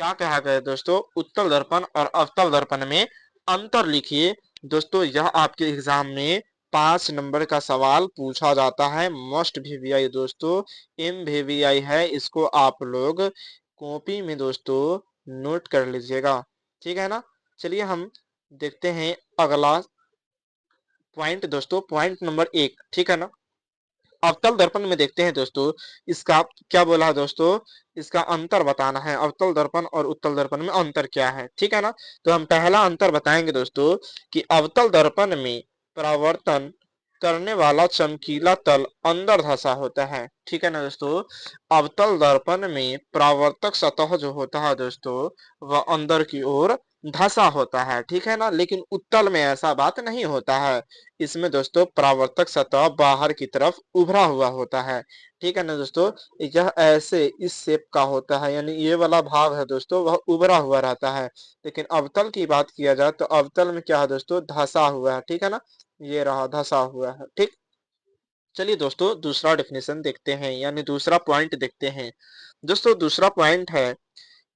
क्या कहा गया है दोस्तों? उत्तल दर्पण और अवतल दर्पण में अंतर लिखिए। दोस्तों यह आपके एग्जाम में 5 नंबर का सवाल पूछा जाता है। मस्ट वीवीआई दोस्तों, MVVI है, इसको आप लोग कॉपी में दोस्तों नोट कर लीजिएगा, ठीक है ना। चलिए हम देखते हैं अगला पॉइंट दोस्तों, पॉइंट नंबर 1, ठीक है ना। अवतल दर्पण में देखते हैं दोस्तों, इसका क्या बोला है दोस्तों? इसका अंतर बताना है। अवतल दर्पण और उत्तल दर्पण में अंतर क्या है, ठीक है ना। तो हम पहला अंतर बताएंगे दोस्तों कि अवतल दर्पण में परावर्तन करने वाला चमकीला तल अंदर धंसा होता है। ठीक है ना दोस्तों, अवतल दर्पण में परावर्तक सतह जो होता है दोस्तों वह अंदर की ओर धंसा होता है। ठीक है ना, लेकिन उत्तल में ऐसा बात नहीं होता है। इसमें दोस्तों परावर्तक सतह बाहर की तरफ उभरा हुआ होता है। ठीक है ना दोस्तों, यह ऐसे इस शेप का होता है, यानी ये वाला भाग है दोस्तों वह उभरा हुआ रहता है। लेकिन अवतल की बात किया जाए तो अवतल में क्या है दोस्तों, धंसा हुआ है। ठीक है ना, ये रहा धंसा हुआ है। ठीक, चलिए दोस्तों दूसरा डेफिनेशन देखते हैं, यानी दूसरा पॉइंट देखते हैं। दोस्तों दूसरा पॉइंट है,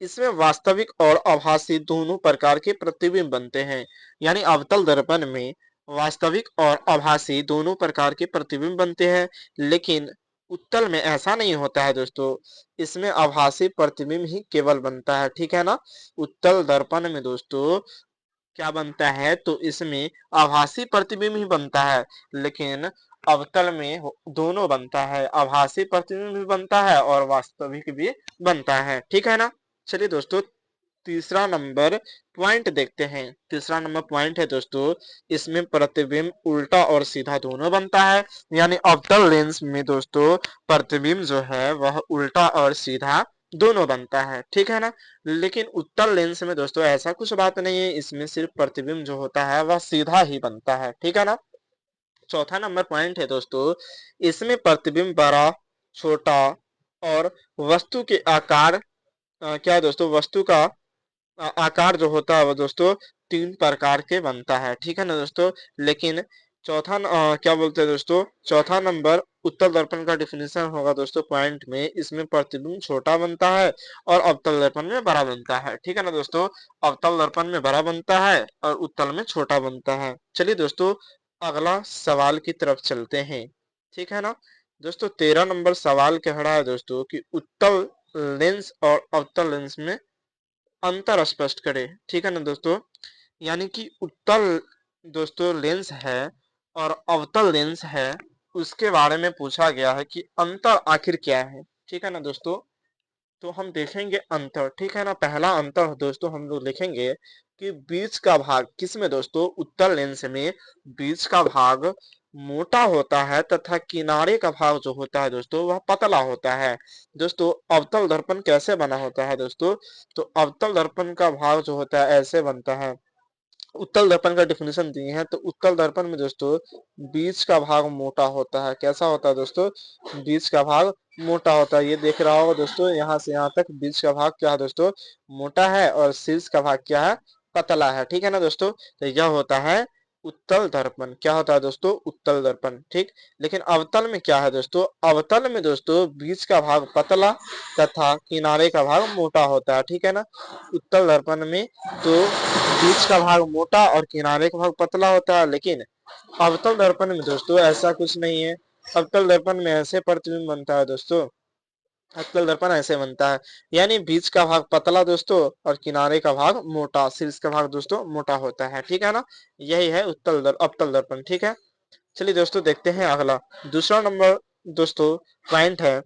इसमें वास्तविक और आभासी दोनों प्रकार के प्रतिबिंब बनते हैं। यानी अवतल दर्पण में वास्तविक और आभासी दोनों प्रकार के प्रतिबिंब बनते हैं, लेकिन उत्तल में ऐसा नहीं होता है दोस्तों। इसमें आभासी प्रतिबिंब ही केवल बनता है। ठीक है ना, उत्तल दर्पण में दोस्तों क्या बनता है, तो इसमें आभासी प्रतिबिंब ही बनता है, लेकिन अवतल में दोनों बनता है, आभासी प्रतिबिंब भी बनता है और वास्तविक भी बनता है। ठीक है ना, चलिए दोस्तों तीसरा नंबर पॉइंट देखते हैं। तीसरा नंबर पॉइंट है दोस्तों, इसमें प्रतिबिंब उल्टा और सीधा दोनों बनता है। यानी अवतल लेंस में दोस्तों प्रतिबिंब जो है वह उल्टा और सीधा दोनों बनता है। ठीक है ना, लेकिन उत्तल लेंस में दोस्तों ऐसा कुछ बात नहीं है, इसमें सिर्फ प्रतिबिंब जो होता है वह सीधा ही बनता है। ठीक है ना, चौथा नंबर पॉइंट है दोस्तों, इसमें प्रतिबिंब बड़ा, छोटा और वस्तु के आकार क्या है दोस्तों, वस्तु का आकार जो होता है वो दोस्तों तीन प्रकार के बनता है। ठीक है ना दोस्तों, लेकिन क्या बोलते हैं दोस्तों, चौथा नंबर उत्तल दर्पण का डिफिनेशन होगा दोस्तों पॉइंट में, इसमें प्रतिबिंब छोटा बनता है और अवतल दर्पण में बड़ा बनता है। ठीक है ना दोस्तों, अवतल दर्पण में बड़ा बनता है और उत्तल में छोटा बनता है। चलिए दोस्तों अगला सवाल की तरफ चलते हैं। ठीक है ना दोस्तों, 13 नंबर सवाल कह रहा है दोस्तों कि उत्तल लेंस और अवतल लेंस में अंतर स्पष्ट करें। ठीक है ना दोस्तों, यानी कि उत्तल दोस्तों लेंस है और अवतल लेंस है, उसके बारे में पूछा गया है कि अंतर आखिर क्या है। ठीक है ना दोस्तों, तो हम देखेंगे अंतर। ठीक है ना, पहला अंतर दोस्तों हम लोग लिखेंगे कि बीच का भाग किसमें दोस्तों, उत्तल लेंस में बीच का भाग मोटा होता है तथा किनारे का भाग जो होता है दोस्तों वह पतला होता है। दोस्तों अवतल दर्पण कैसे बना होता है दोस्तों, तो अवतल दर्पण का भाग जो होता है ऐसे बनता है। उत्तल दर्पण का डिफिनेशन दिए हैं, तो उत्तल दर्पण में दोस्तों बीच का भाग मोटा होता है। कैसा होता है दोस्तों, बीच का भाग मोटा होता है। ये देख रहा होगा दोस्तों, यहाँ से यहाँ तक बीच का भाग क्या है दोस्तों, मोटा है और शीर्ष का भाग क्या है, पतला है। ठीक है ना दोस्तों, तो यह होता है उत्तल दर्पण। क्या होता है दोस्तों, उत्तल दर्पण। ठीक, लेकिन अवतल में क्या है दोस्तों, अवतल में दोस्तों बीच का भाग पतला तथा किनारे का भाग मोटा होता है। ठीक है ना, उत्तल दर्पण में तो बीच का भाग मोटा और किनारे का भाग पतला होता है, लेकिन अवतल दर्पण में दोस्तों ऐसा कुछ नहीं है। अवतल दर्पण में ऐसे प्रतिबिंब बनता है दोस्तों, अवतल दर्पण ऐसे बनता है, यानी बीच का भाग पतला दोस्तों और किनारे का भाग मोटा, शीर्ष का भाग दोस्तों मोटा होता है। ठीक है ना, यही है अवतल दर्पण। ठीक है, चलिए दोस्तों देखते हैं अगला दूसरा नंबर दोस्तों पॉइंट है,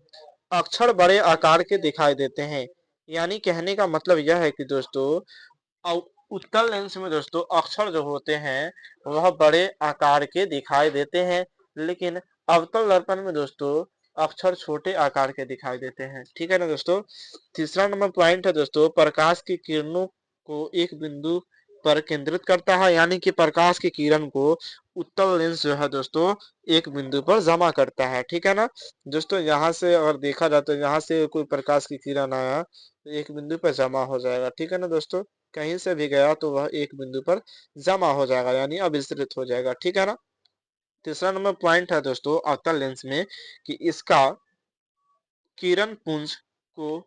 अक्षर बड़े आकार के दिखाई देते हैं। यानी कहने का मतलब यह है कि दोस्तों उत्तल लेंस में दोस्तों अक्षर जो होते हैं वह बड़े आकार के दिखाई देते हैं, लेकिन अवतल दर्पण में दोस्तों अक्षर छोटे आकार के दिखाई देते हैं। ठीक है ना दोस्तों, तीसरा नंबर पॉइंट है दोस्तों, प्रकाश की किरणों को एक बिंदु पर केंद्रित करता है। यानी कि प्रकाश की किरण को उत्तल लेंस जो है दोस्तों एक बिंदु पर जमा करता है। ठीक है ना दोस्तों, यहाँ से अगर देखा जाए तो यहाँ से कोई प्रकाश की किरण आया तो एक बिंदु पर जमा हो जाएगा। ठीक है ना दोस्तों, कहीं से भी गया तो वह एक बिंदु पर जमा हो जाएगा, यानी अभिसरित हो जाएगा। ठीक है ना, तीसरा नंबर पॉइंट है दोस्तों अवतल लेंस में कि इसका किरण पुंज को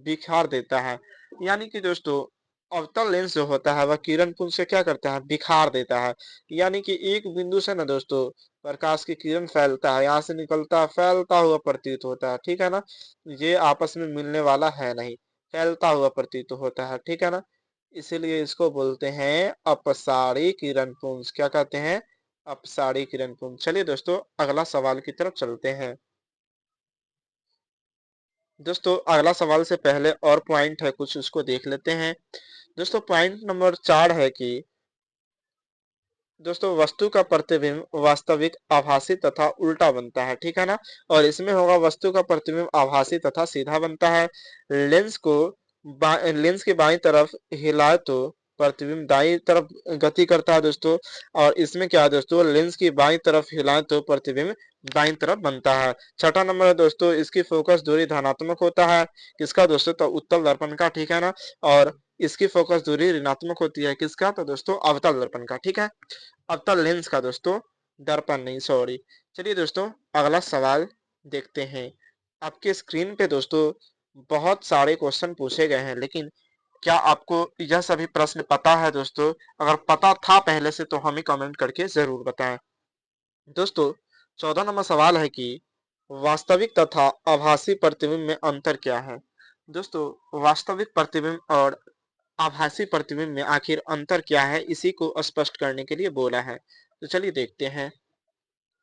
बिखार देता है। यानी कि दोस्तों अवतल लेंस जो होता है वह किरण पुंज से क्या करता है, बिखार देता है। यानी कि एक बिंदु से ना दोस्तों प्रकाश की किरण फैलता है, यहाँ से निकलता है, फैलता हुआ प्रतीत होता है। ठीक है ना, ये आपस में मिलने वाला है नहीं, फैलता हुआ प्रतीत होता है। ठीक है ना, इसीलिए इसको बोलते हैं अपसारी किरण पुंज। क्या कहते हैं, अपसारी किरण पुंज। चलिए दोस्तों अगला सवाल की तरफ चलते हैं। दोस्तों अगला सवाल से पहले और पॉइंट है कुछ, उसको देख लेते हैं। दोस्तों पॉइंट नंबर 4 है कि दोस्तों वस्तु का प्रतिबिंब वास्तविक, आभासी तथा उल्टा बनता है, ठीक है ना। और इसमें होगा वस्तु का प्रतिबिंब आभासी तथा सीधा बनता है। लेंस को लेंस की बाईं तरफ हिलाए तो प्रतिबिंब दाईं तरफ गति करता है दोस्तों। और इसमें क्या है दोस्तों, लेंस की बाईं तरफ हिलाए तो प्रतिबिंब दाईं तरफ बनता है। छठा नंबर है दोस्तों, इसकी फोकस दूरी धनात्मक होता है। किसका दोस्तों, तो उत्तल दर्पण का, ठीक है ना। और इसकी फोकस दूरी ऋणात्मक होती है। किसका, तो दोस्तों अवतल दर्पण का, ठीक है। अवतल लेंस का दोस्तों, दर्पण नहीं, सॉरी। चलिए दोस्तों अगला सवाल देखते हैं। आपके स्क्रीन पे दोस्तों बहुत सारे क्वेश्चन पूछे गए हैं, लेकिन क्या आपको यह सभी प्रश्न पता है दोस्तों? अगर पता था पहले से तो हमें कमेंट करके जरूर बताएं। दोस्तों 14 नंबर सवाल है कि वास्तविक तथा आभासी प्रतिबिंब में अंतर क्या है? दोस्तों वास्तविक प्रतिबिंब और आभासी प्रतिबिंब में आखिर अंतर क्या है, इसी को स्पष्ट करने के लिए बोला है। तो चलिए देखते हैं।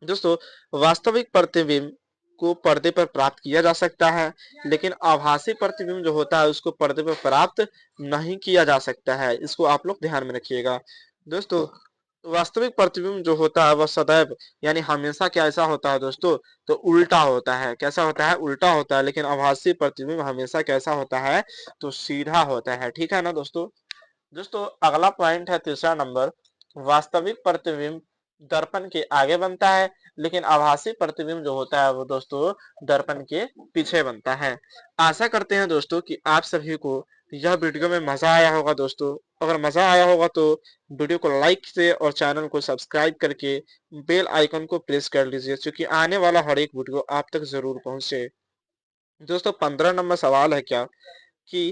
दोस्तों वास्तविक प्रतिबिंब को पर्दे पर प्राप्त किया जा सकता है, लेकिन आभासी प्रतिबिंब जो होता है उसको पर्दे पर प्राप्त नहीं किया जा सकता है। इसको आप लोग ध्यान में रखिएगा। दोस्तों वास्तविक प्रतिबिंब जो होता है वह सदैव यानी हमेशा कैसा होता है दोस्तों, तो उल्टा होता है। कैसा होता है, उल्टा होता है। लेकिन आभासी प्रतिबिंब हमेशा कैसा होता है, तो सीधा होता है, ठीक है ना दोस्तों। दोस्तों अगला पॉइंट है तीसरा नंबर, वास्तविक प्रतिबिंब दर्पण के आगे बनता है, लेकिन आभासी प्रतिबिंब जो होता है वो दोस्तों दर्पण के पीछे बनता है। आशा करते हैं दोस्तों कि आप सभी को यह वीडियो में मजा आया होगा। दोस्तों अगर मजा आया होगा तो वीडियो को लाइक से और चैनल को सब्सक्राइब करके बेल आइकन को प्रेस कर लीजिए, क्योंकि आने वाला हर एक वीडियो आप तक जरूर पहुंचे। दोस्तों 15 नंबर सवाल है क्या कि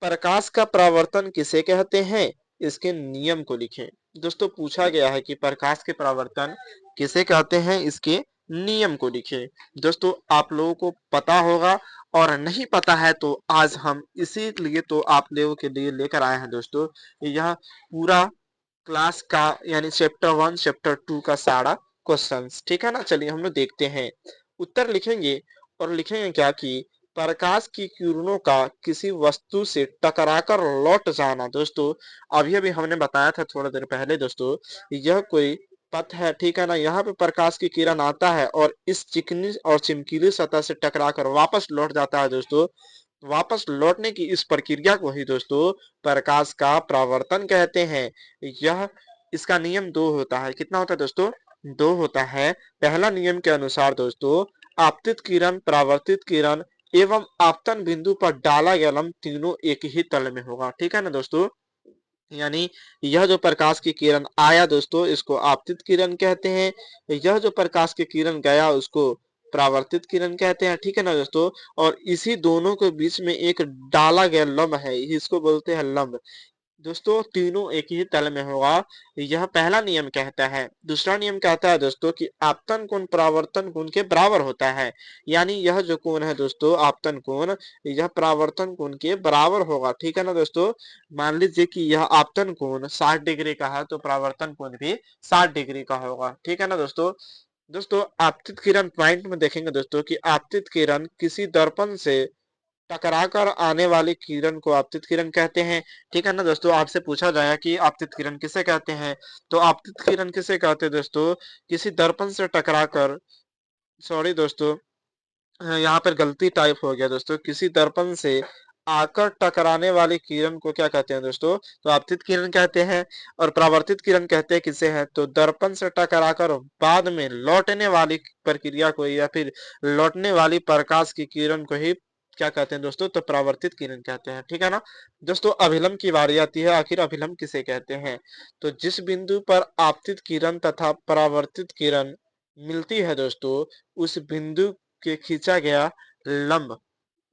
प्रकाश का परावर्तन किसे कहते हैं, इसके नियम को लिखें। दोस्तों पूछा गया है कि प्रकाश के परावर्तन किसे कहते हैं, इसके नियम को लिखें। दोस्तों आप लोगों को पता होगा, और नहीं पता है तो आज हम इसीलिए तो आप लोगों के लिए लेकर आए हैं दोस्तों। यह पूरा क्लास का यानी चैप्टर 1 चैप्टर 2 का सारा क्वेश्चंस, ठीक है ना। चलिए हम लोग देखते हैं। उत्तर लिखेंगे और लिखेंगे क्या कि प्रकाश की किरणों का किसी वस्तु से टकराकर लौट जाना। दोस्तों अभी अभी हमने बताया था थोड़ा देर पहले दोस्तों, यह कोई पथ है, ठीक है ना। यहाँ पे प्रकाश की किरण आता है और इस चिकनी और चमकीली सतह से टकराकर वापस लौट जाता है दोस्तों। वापस लौटने की इस प्रक्रिया को ही दोस्तों प्रकाश का परावर्तन कहते हैं। यह इसका नियम 2 होता है। कितना होता है दोस्तों, 2 होता है। पहला नियम के अनुसार दोस्तों आपतित किरण, परावर्तित किरण एवं आपतन बिंदु पर डाला गया लंब तीनों एक ही तल में होगा, ठीक है ना दोस्तों। यानी यह जो प्रकाश की किरण आया दोस्तों इसको आपतित किरण कहते हैं। यह जो प्रकाश की किरण गया उसको परावर्तित किरण कहते हैं, ठीक है ना दोस्तों। और इसी दोनों के बीच में एक डाला गया लंब है, इसको बोलते हैं लंब। दोस्तों तीनों एक ही तल में होगा, यह पहला नियम कहता है। दूसरा नियम कहता है दोस्तों कि आपतन कोण परावर्तन कोण के बराबर होता है। यानी यह जो कोण है दोस्तों आपतन कोण, यह परावर्तन कोण के बराबर होगा, ठीक है ना दोस्तों। मान लीजिए कि यह आपतन कोण 60 डिग्री का है तो परावर्तन कोण भी 60 डिग्री का होगा, ठीक है ना दोस्तों। दोस्तों आपतित किरण पॉइंट में देखेंगे दोस्तों कि आपतित किरण किसी दर्पण से टकराकर आने वाली किरण को आपतित किरण कहते हैं, ठीक है ना दोस्तों। आपसे पूछा जाएगा कि आपतित किरण किसे कहते हैं, तो आपतित किरण किसे कहते हैं दोस्तों, किसी दर्पण से टकराकर, सॉरी दोस्तों यहाँ पर गलती टाइप हो गया दोस्तों, किसी दर्पण से आकर टकराने वाली किरण को क्या कहते हैं दोस्तों, तो आपतित किरण कहते हैं। और परावर्तित किरण कहते हैं किसे है, तो दर्पण से टकराकर बाद में लौटने वाली प्रक्रिया को या फिर लौटने वाली प्रकाश की किरण को ही क्या कहते हैं दोस्तों, तो परावर्तित किरण कहते हैं, ठीक है ना दोस्तों। अभिलंब की बारी आती है, आखिर अभिलंब किसे कहते हैं, तो जिस बिंदु पर आपतित किरण तथा परावर्तित किरण मिलती है दोस्तों उस बिंदु के खींचा गया लंब,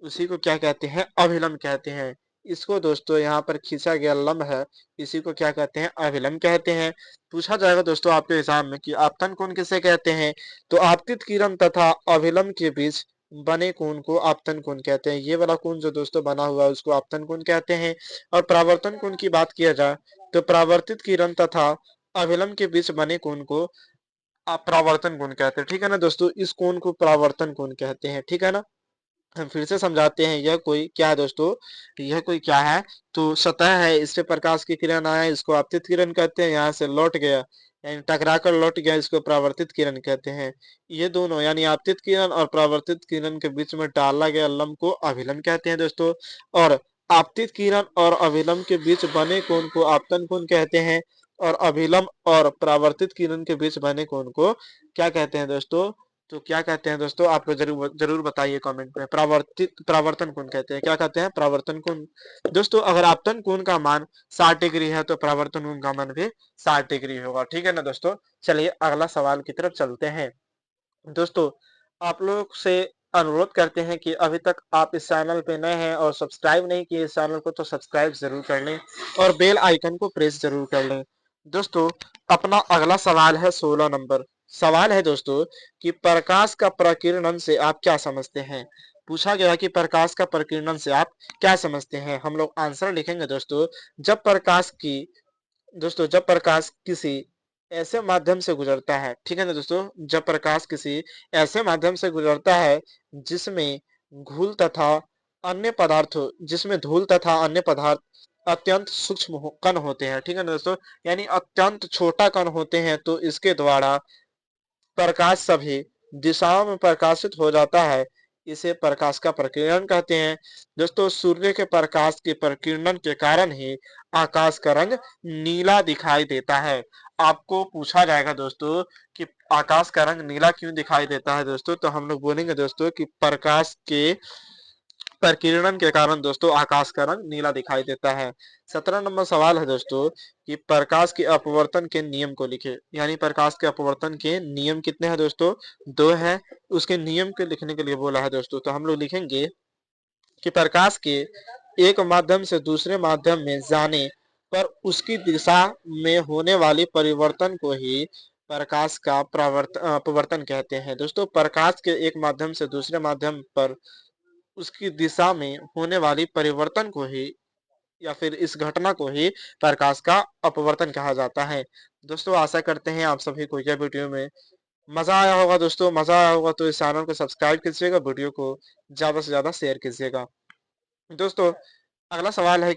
उसी को क्या कहते हैं, अभिलंब कहते हैं। इसको दोस्तों यहाँ पर खींचा गया लंब है, इसी को क्या कहते हैं, अभिलंब कहते हैं। पूछा जाएगा दोस्तों आपके एग्जाम में कि आपतन कोण किसे कहते हैं, तो आपतित किरण तथा अभिलंब के बीच बने कोण को आपतन कोण कहते हैं। ये वाला कोण जो दोस्तों बना हुआ है उसको आपतन कोण कहते हैं। और परावर्तन कोण की बात किया जाए तो परावर्तित किरण तथा अभिलंब के बीच बने कोण को आप परावर्तन कोण कहते हैं, ठीक है ना दोस्तों। इस कोण को परावर्तन कोण कहते हैं, ठीक है ना। हम फिर से समझाते हैं, यह कोई क्या है दोस्तों, यह कोई क्या है, तो सतह है, इस पे प्रकाश की किरण आया, इसको आपतित किरण कहते हैं। यहाँ से लौट गया, यानी टकरा कर लौट गया, इसको परावर्तित किरण कहते हैं। ये दोनों यानी आपतित किरण और परावर्तित किरण के बीच में डाला गया लंब को अभिलंब कहते हैं दोस्तों। और आपतित किरण और अभिलंब के बीच बने कोण को आपतन कोण कहते हैं। और अभिलंब और परावर्तित किरण के बीच बने कोण को क्या कहते हैं दोस्तों? तो क्या कहते हैं दोस्तों? आप लोग जरूर जरूर बताइए कमेंट में। परावर्तन कोण कहते हैं। क्या कहते हैं? परावर्तन कोण। दोस्तों अगर आपतन कोण का मान 60 डिग्री है तो परावर्तन कोण का मान भी 60 डिग्री होगा। ठीक है ना दोस्तों? चलिए अगला सवाल की तरफ चलते हैं। दोस्तों आप लोग से अनुरोध करते हैं कि अभी तक आप इस चैनल पे नए हैं और सब्सक्राइब नहीं किए इस चैनल को, तो सब्सक्राइब जरूर कर लें और बेल आइकन को प्रेस जरूर कर लें। दोस्तों अपना अगला सवाल है 16 नंबर। सवाल है दोस्तों कि प्रकाश का प्रकीर्णन से आप क्या समझते हैं। पूछा गया कि प्रकाश का प्रकीर्णन से आप क्या समझते हैं। हम लोग आंसर लिखेंगे दोस्तों। जब प्रकाश किसी ऐसे माध्यम से गुजरता है, ठीक है ना दोस्तों, जब प्रकाश किसी ऐसे माध्यम से गुजरता है जिसमें धूल तथा जिसमें धूल तथा अन्य पदार्थ अत्यंत सूक्ष्म कण होते हैं, ठीक है ना दोस्तों, यानी अत्यंत छोटा कण होते हैं, तो इसके द्वारा प्रकाश सभी दिशाओं में प्रकाशित हो जाता है। इसे प्रकाश का प्रकीर्णन कहते हैं। दोस्तों सूर्य के प्रकाश के प्रकीर्णन के कारण ही आकाश का रंग नीला दिखाई देता है। आपको पूछा जाएगा दोस्तों कि आकाश का रंग नीला क्यों दिखाई देता है दोस्तों, तो हम लोग बोलेंगे दोस्तों कि प्रकाश के प्रकीर्णन के कारण दोस्तों आकाश का रंग नीला दिखाई देता है। 17 नंबर सवाल है दोस्तों कि प्रकाश के अपवर्तन के नियम को लिखे। यानी प्रकाश के अपवर्तन के नियम कितने हैं दोस्तों? 2 है। उसके नियम को लिखने के लिए बोला है दोस्तों। तो हम लोग लिखेंगे कि प्रकाश के एक माध्यम से दूसरे माध्यम में जाने पर उसकी दिशा में होने वाली परिवर्तन को ही प्रकाश का अपवर्तन कहते हैं। दोस्तों प्रकाश के एक माध्यम से दूसरे माध्यम पर उसकी दिशा में होने वाली परिवर्तन को ही या फिर इस घटना को ही प्रकाश का अपवर्तन कहा जाता है। दोस्तों आशा करते हैं आप सभी को यह वीडियो में मजा आया होगा। दोस्तों मजा आया होगा तो इस चैनल को सब्सक्राइब कीजिएगा, वीडियो को ज्यादा से ज्यादा शेयर कीजिएगा। दोस्तों अगला सवाल है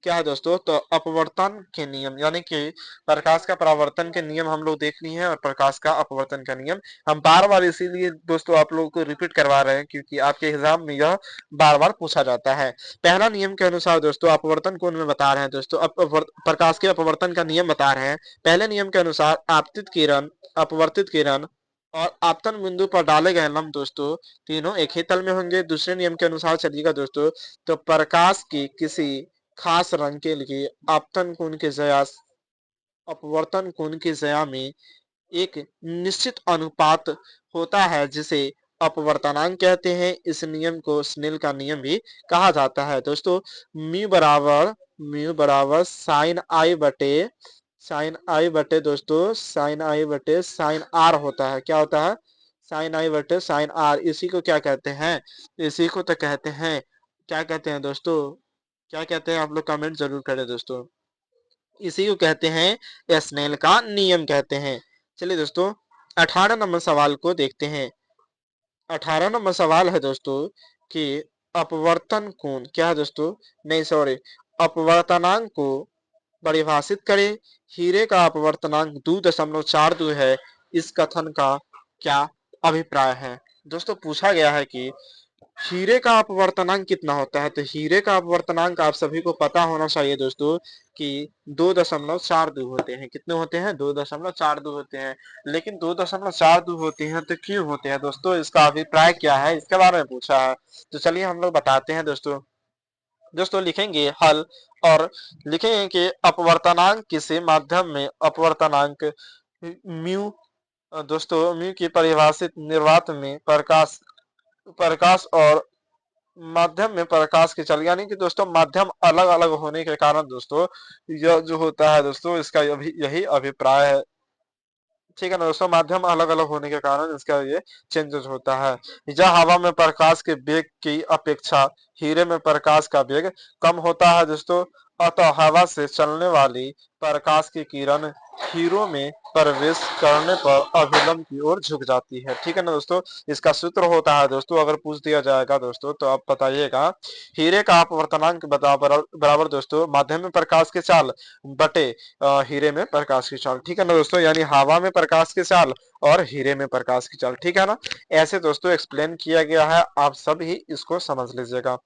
क्या है दोस्तों? तो अपवर्तन के नियम, यानी कि प्रकाश का परावर्तन के नियम हम लोग देख लिए हैं और प्रकाश का अपवर्तन का नियम हम बार बार इसीलिए दोस्तों आप लोगों को रिपीट करवा रहे हैं क्योंकि आपके एग्जाम में यह बार बार पूछा जाता है। पहला नियम के अनुसार दोस्तों अपवर्तन कोण में बता रहे हैं दोस्तों, प्रकाश के अपवर्तन का नियम बता रहे हैं। पहले नियम के अनुसार आपतित किरण, अपवर्तित किरण और आपतन बिंदु पर डाले गए लंब दोस्तों तीनों एक ही तल में होंगे। दूसरे नियम के अनुसार चलिएगा दोस्तों, तो प्रकाश की किसी खास रंग के लिए आपतन कोण के जया अपवर्तन कोण की जया में एक निश्चित अनुपात होता है जिसे अपवर्तनांक कहते हैं। इस नियम को स्नेल का नियम भी कहा जाता है। दोस्तों म्यू बराबर साइन आई बटे साइन आर होता है। क्या होता है? साइन आई बटे साइन आर। इसी को क्या कहते हैं? इसी को तो कहते हैं, क्या कहते हैं दोस्तों? क्या कहते हैं आप लोग कमेंट जरूर करें दोस्तों। इसी को कहते हैं स्नेल का नियम कहते हैं। चलिए दोस्तों 18 नंबर सवाल को देखते हैं। 18 नंबर सवाल है दोस्तों कि अपवर्तन कोण क्या है दोस्तों? नहीं सॉरी, अपवर्तनांक को परिभाषित करें। हीरे का अपवर्तनांक 2.42 है। इस कथन का क्या अभिप्राय है? दोस्तों पूछा गया है कि हीरे का अपवर्तनांक कितना होता है। तो हीरे का अपवर्तनांक आप सभी को पता होना चाहिए दोस्तों कि 2.42 होते हैं। कितने होते हैं? 2.42 होते हैं। लेकिन 2.42 होते हैं तो क्यों होते हैं दोस्तों? इसका अभिप्राय क्या है, इसके बारे में पूछा है। तो चलिए हम लोग बताते हैं दोस्तों। दोस्तों लिखेंगे हल और लिखेंगे कि अपवर्तनांक किसी माध्यम में अपवर्तनांक म्यू दोस्तों म्यू की परिभाषित निर्वात में प्रकाश और माध्यम में प्रकाश की चल, यानी कि दोस्तों माध्यम अलग अलग होने के कारण दोस्तों यह जो होता है दोस्तों इसका यही अभिप्राय है। ठीक है ना दोस्तों, माध्यम अलग अलग होने के कारण इसका ये चेंजेस होता है। यह हवा में प्रकाश के वेग की अपेक्षा हीरे में प्रकाश का वेग कम होता है दोस्तों, अतः हवा से चलने वाली प्रकाश की किरण हीरो में प्रवेश करने पर अभिलंब की ओर झुक जाती है। ठीक है ना दोस्तों, इसका सूत्र होता है दोस्तों, अगर पूछ दिया जाएगा दोस्तों तो आप बताइएगा, हीरे का अपवर्तनांक बराबर बराबर दोस्तों माध्यम में प्रकाश की चाल बटे हीरे में प्रकाश की चाल। ठीक है ना दोस्तों, यानी हवा में प्रकाश की चाल और हीरे में प्रकाश की चाल। ठीक है ना, ऐसे दोस्तों एक्सप्लेन किया गया है, आप सब ही इसको समझ लीजिएगा,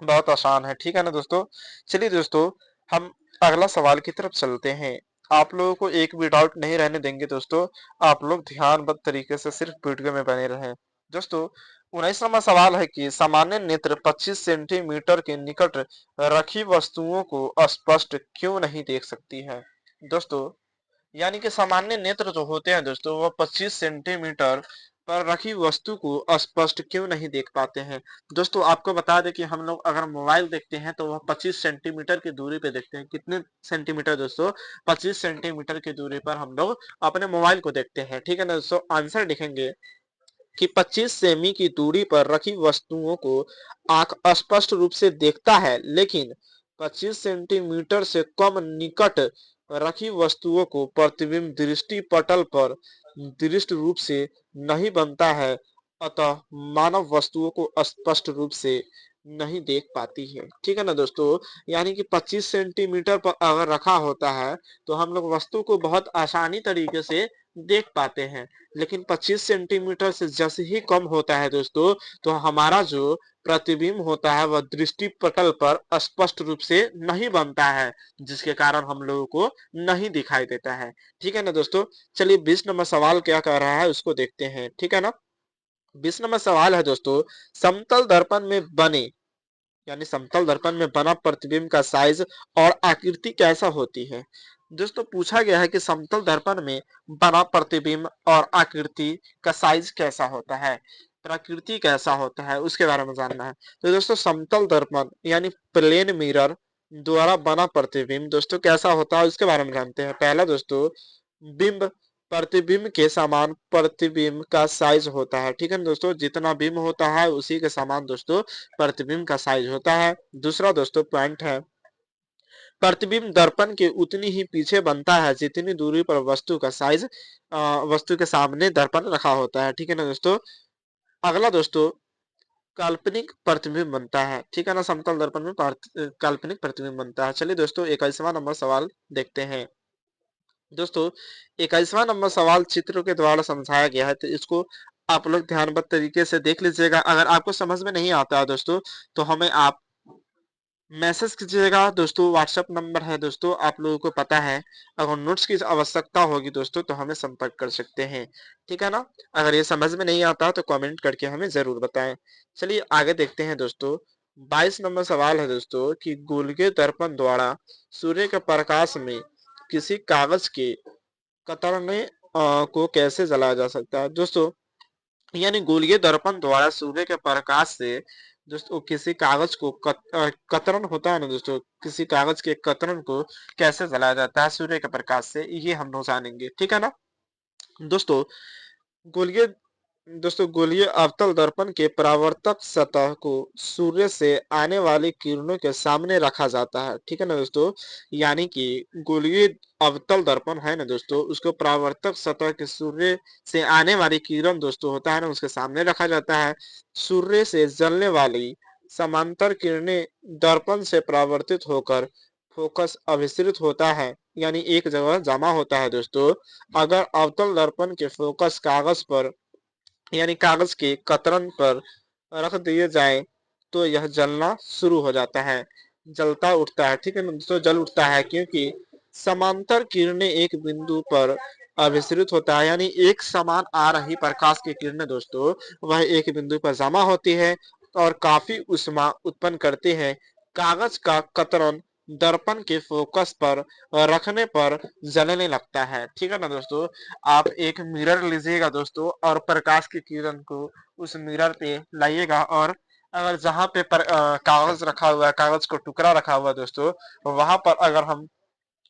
बहुत आसान है। ठीक है ना दोस्तों, चलिए दोस्तों हम अगला सवाल की तरफ चलते हैं। आप लोगों को एक भी डाउट नहीं रहने देंगे दोस्तों, आप लोग ध्यानबद्ध तरीके से सिर्फ वीडियो में बने रहें। दोस्तों 19वां सवाल है कि सामान्य नेत्र 25 सेंटीमीटर के निकट रखी वस्तुओं को स्पष्ट क्यों नहीं देख सकती है। दोस्तों यानी कि सामान्य नेत्र जो होते हैं दोस्तों वो 25 सेंटीमीटर पर रखी वस्तु को स्पष्ट क्यों नहीं देख पाते हैं। दोस्तों आपको बता दें कि हम लोग अगर मोबाइल देखते हैं तो वह 25 सेंटीमीटर की दूरी पे देखते हैं। कितने सेंटीमीटर दोस्तों, 25 सेंटीमीटर की दूरी पर हम लोग अपने मोबाइल को देखते हैं। ठीक है ना दोस्तों, आंसर लिखेंगे कि 25 सेमी की दूरी पर रखी वस्तुओं को आंख स्पष्ट रूप से देखता है, लेकिन 25 सेंटीमीटर से कम निकट रखी वस्तुओं को प्रतिबिंब दृष्टि पटल पर दृष्ट रूप से नहीं बनता है, अतः मानव वस्तुओं को स्पष्ट रूप से नहीं देख पाती है। ठीक है ना दोस्तों, यानी कि 25 सेंटीमीटर पर अगर रखा होता है तो हम लोग वस्तु को बहुत आसानी तरीके से देख पाते हैं, लेकिन 25 सेंटीमीटर से जैसे ही कम होता है दोस्तों तो हमारा जो प्रतिबिंब होता है वह दृष्टि पटल पर स्पष्ट रूप से नहीं बनता है, जिसके कारण हम लोगों को नहीं दिखाई देता है। ठीक है ना दोस्तों, चलिए 20 नंबर सवाल क्या कह रहा है उसको देखते हैं। ठीक है ना, 20 नंबर सवाल है दोस्तों, समतल दर्पण में बने यानी समतल दर्पण में बना प्रतिबिंब का साइज और आकृति कैसा होती है। दोस्तों पूछा गया है कि समतल दर्पण में बना प्रतिबिंब और आकृति का साइज कैसा होता है, प्रकृति कैसा होता है, उसके बारे में जानना है। तो दोस्तों समतल दर्पण यानी प्लेन मिरर द्वारा बना प्रतिबिंब दोस्तों कैसा होता है उसके बारे में जानते हैं। पहला दोस्तों, बिंब प्रतिबिंब के समान प्रतिबिंब का साइज होता है। ठीक है ना दोस्तों, जितना बिंब होता है उसी के समान दोस्तों प्रतिबिंब का साइज होता है। दूसरा दोस्तों पॉइंट है, प्रतिबिंब दर्पण के उतनी ही पीछे बनता है जितनी दूरी पर वस्तु का साइज वस्तु के सामने दर्पण रखा होता है। ठीक है ना दोस्तों, अगला दोस्तों काल्पनिक प्रतिबिंब बनता है। ठीक है ना, समतल दर्पण में काल्पनिक प्रतिबिंब बनता है। चलिए दोस्तों 21वां नंबर सवाल देखते हैं। दोस्तों 21वां नंबर सवाल चित्र के द्वारा समझाया गया है, तो इसको आप लोग ध्यानबद्ध तरीके से देख लीजिएगा। अगर आपको समझ में नहीं आता है दोस्तों तो हमें आप मैसेज कीजिएगा दोस्तों, व्हाट्सएप नंबर है दोस्तों, आप लोगों को पता है। अगर नोट्स की आवश्यकता होगी दोस्तों तो हमें संपर्क कर सकते हैं। ठीक है ना, अगर ये समझ में नहीं आता तो कमेंट करके हमें जरूर बताएं। चलिए आगे देखते हैं दोस्तों। 22 नंबर सवाल है दोस्तों कि गोलीय दर्पण द्वारा सूर्य के प्रकाश में किसी कागज के कतरने को कैसे जलाया जा सकता है। दोस्तों यानी गोलीय दर्पण द्वारा सूर्य के प्रकाश से दोस्तों किसी कागज को कतरन होता है ना दोस्तों, किसी कागज के कतरन को कैसे जलाया जाता है सूर्य के प्रकाश से, ये हम लोग जानेंगे। ठीक है ना दोस्तों, गोलीय गोलीय अवतल दर्पण के परावर्तक सतह को सूर्य से आने वाली किरणों के सामने रखा जाता है। ठीक है ना दोस्तों, यानी कि गोलीय अवतल दर्पण है ना दोस्तों, उसको परावर्तक सतह के सूर्य से आने वाली किरण दोस्तों होता है ना उसके सामने रखा जाता है। सूर्य से जलने वाली समांतर किरणें दर्पण से परावर्तित होकर फोकस अभिसरित होता है, यानी एक जगह जमा होता है दोस्तों। अगर अवतल दर्पण के फोकस कागज पर यानी कागज के कतरन पर रख दिए जाए तो यह जलना शुरू हो जाता है, जलता उठता है। ठीक है ना दोस्तों, जल उठता है, क्योंकि समांतर किरणें एक बिंदु पर अभिसरित होता है, यानी एक समान आ रही प्रकाश की किरणें दोस्तों वह एक बिंदु पर जमा होती है और काफी उष्मा उत्पन्न करती है। कागज का कतरन दर्पण के फोकस पर रखने पर जलने लगता है। ठीक है ना दोस्तों, आप एक मिरर लीजिएगा दोस्तों और प्रकाश की किरण को उस मिरर पे लाइएगा, और अगर जहां पे कागज रखा हुआ है, कागज को टुकड़ा रखा हुआ है दोस्तों, वहां पर अगर हम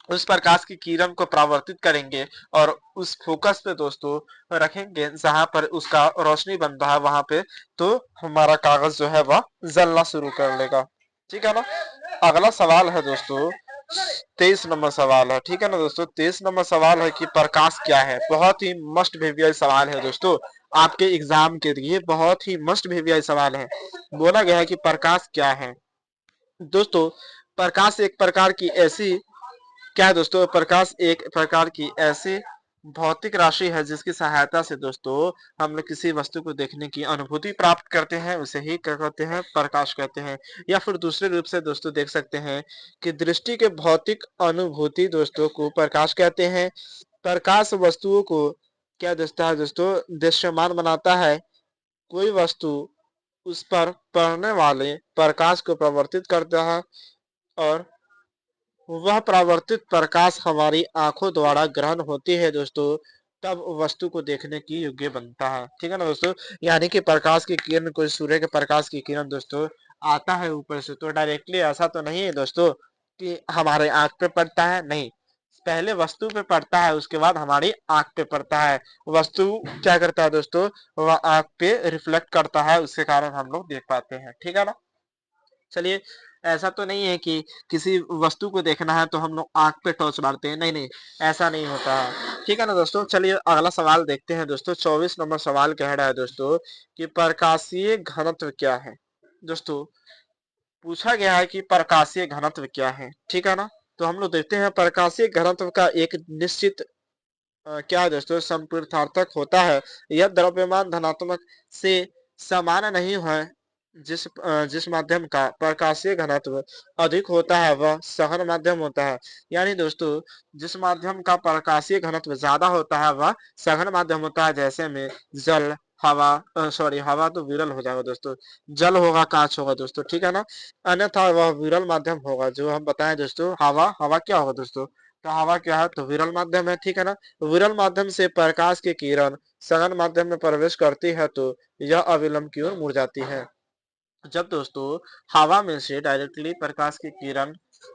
उस प्रकाश की किरण को परावर्तित करेंगे और उस फोकस पे दोस्तों रखेंगे जहां पर उसका रोशनी बनता है वहां पे, तो हमारा कागज जो है वह जलना शुरू कर लेगा। ठीक है ना। अगला सवाल है दोस्तों 23 नंबर सवाल है। ठीक है ना दोस्तों, 23 नंबर सवाल है कि प्रकाश क्या है। बहुत ही मस्ट भेवियर सवाल है दोस्तों, आपके एग्जाम के लिए बहुत ही मस्ट भेवियर सवाल है। बोला गया है कि प्रकाश क्या है। दोस्तों प्रकाश एक प्रकार की ऐसी, क्या है दोस्तों, प्रकाश एक प्रकार की ऐसी भौतिक राशि है जिसकी सहायता से दोस्तों हम लोग किसी वस्तु को देखने की अनुभूति प्राप्त करते हैं, उसे ही क्या कहते हैं, प्रकाश कहते हैं। या फिर दूसरे रूप से दोस्तों देख सकते हैं कि दृष्टि के भौतिक अनुभूति दोस्तों को प्रकाश कहते हैं। प्रकाश वस्तुओं को क्या देता है दोस्तों, दृश्यमान बनाता है। कोई वस्तु उस पर पड़ने वाले प्रकाश को प्रवर्तित करता है और वह परावर्तित प्रकाश हमारी आंखों द्वारा ग्रहण होती है दोस्तों, तब वस्तु को देखने की योग्य बनता है। ठीक है ना दोस्तों, यानी कि प्रकाश की किरण, कोई सूर्य के प्रकाश की किरण दोस्तों आता है ऊपर से, तो डायरेक्टली ऐसा तो नहीं है दोस्तों कि हमारे आंख पे पड़ता है, नहीं, पहले वस्तु पे पड़ता है उसके बाद हमारी आंख पे पड़ता है। वस्तु क्या करता है दोस्तों, वह आंख पे रिफ्लेक्ट करता है, उसके कारण हम लोग देख पाते हैं। ठीक है ना। चलिए, ऐसा तो नहीं है कि किसी वस्तु को देखना है तो हम लोग आंख पे टॉर्च मारते हैं, नहीं नहीं, ऐसा नहीं होता है। ठीक है ना दोस्तों। चलिए अगला सवाल देखते हैं दोस्तों। 24 नंबर सवाल कह रहा है दोस्तों कि प्रकाशीय घनत्व क्या है। दोस्तों पूछा गया है कि प्रकाशीय घनत्व क्या है। ठीक है ना। तो हम लोग देखते हैं प्रकाशीय घनत्व का एक निश्चित क्या है दोस्तों, संपूर्णार्थक होता है। यह द्रव्यमान धनात्मक से समान नहीं है। जिस माध्यम का प्रकाशीय घनत्व अधिक होता है वह सघन माध्यम होता है। यानी दोस्तों जिस माध्यम का प्रकाशीय घनत्व ज्यादा होता है वह सघन माध्यम होता है। जैसे में जल, हवा, सॉरी हवा तो विरल हो जाएगा दोस्तों, जल होगा, कांच होगा दोस्तों। ठीक है ना। अन्यथा वह विरल माध्यम होगा। जो हम बताएं दोस्तों, हवा, हवा क्या होगा दोस्तों, तो हवा क्या है, तो विरल माध्यम है। ठीक है ना। विरल माध्यम से प्रकाश की किरण सघन माध्यम में प्रवेश करती है तो यह अविलंब की ओर मुड़ जाती है। जब दोस्तों हवा में से डायरेक्टली प्रकाश की किरण,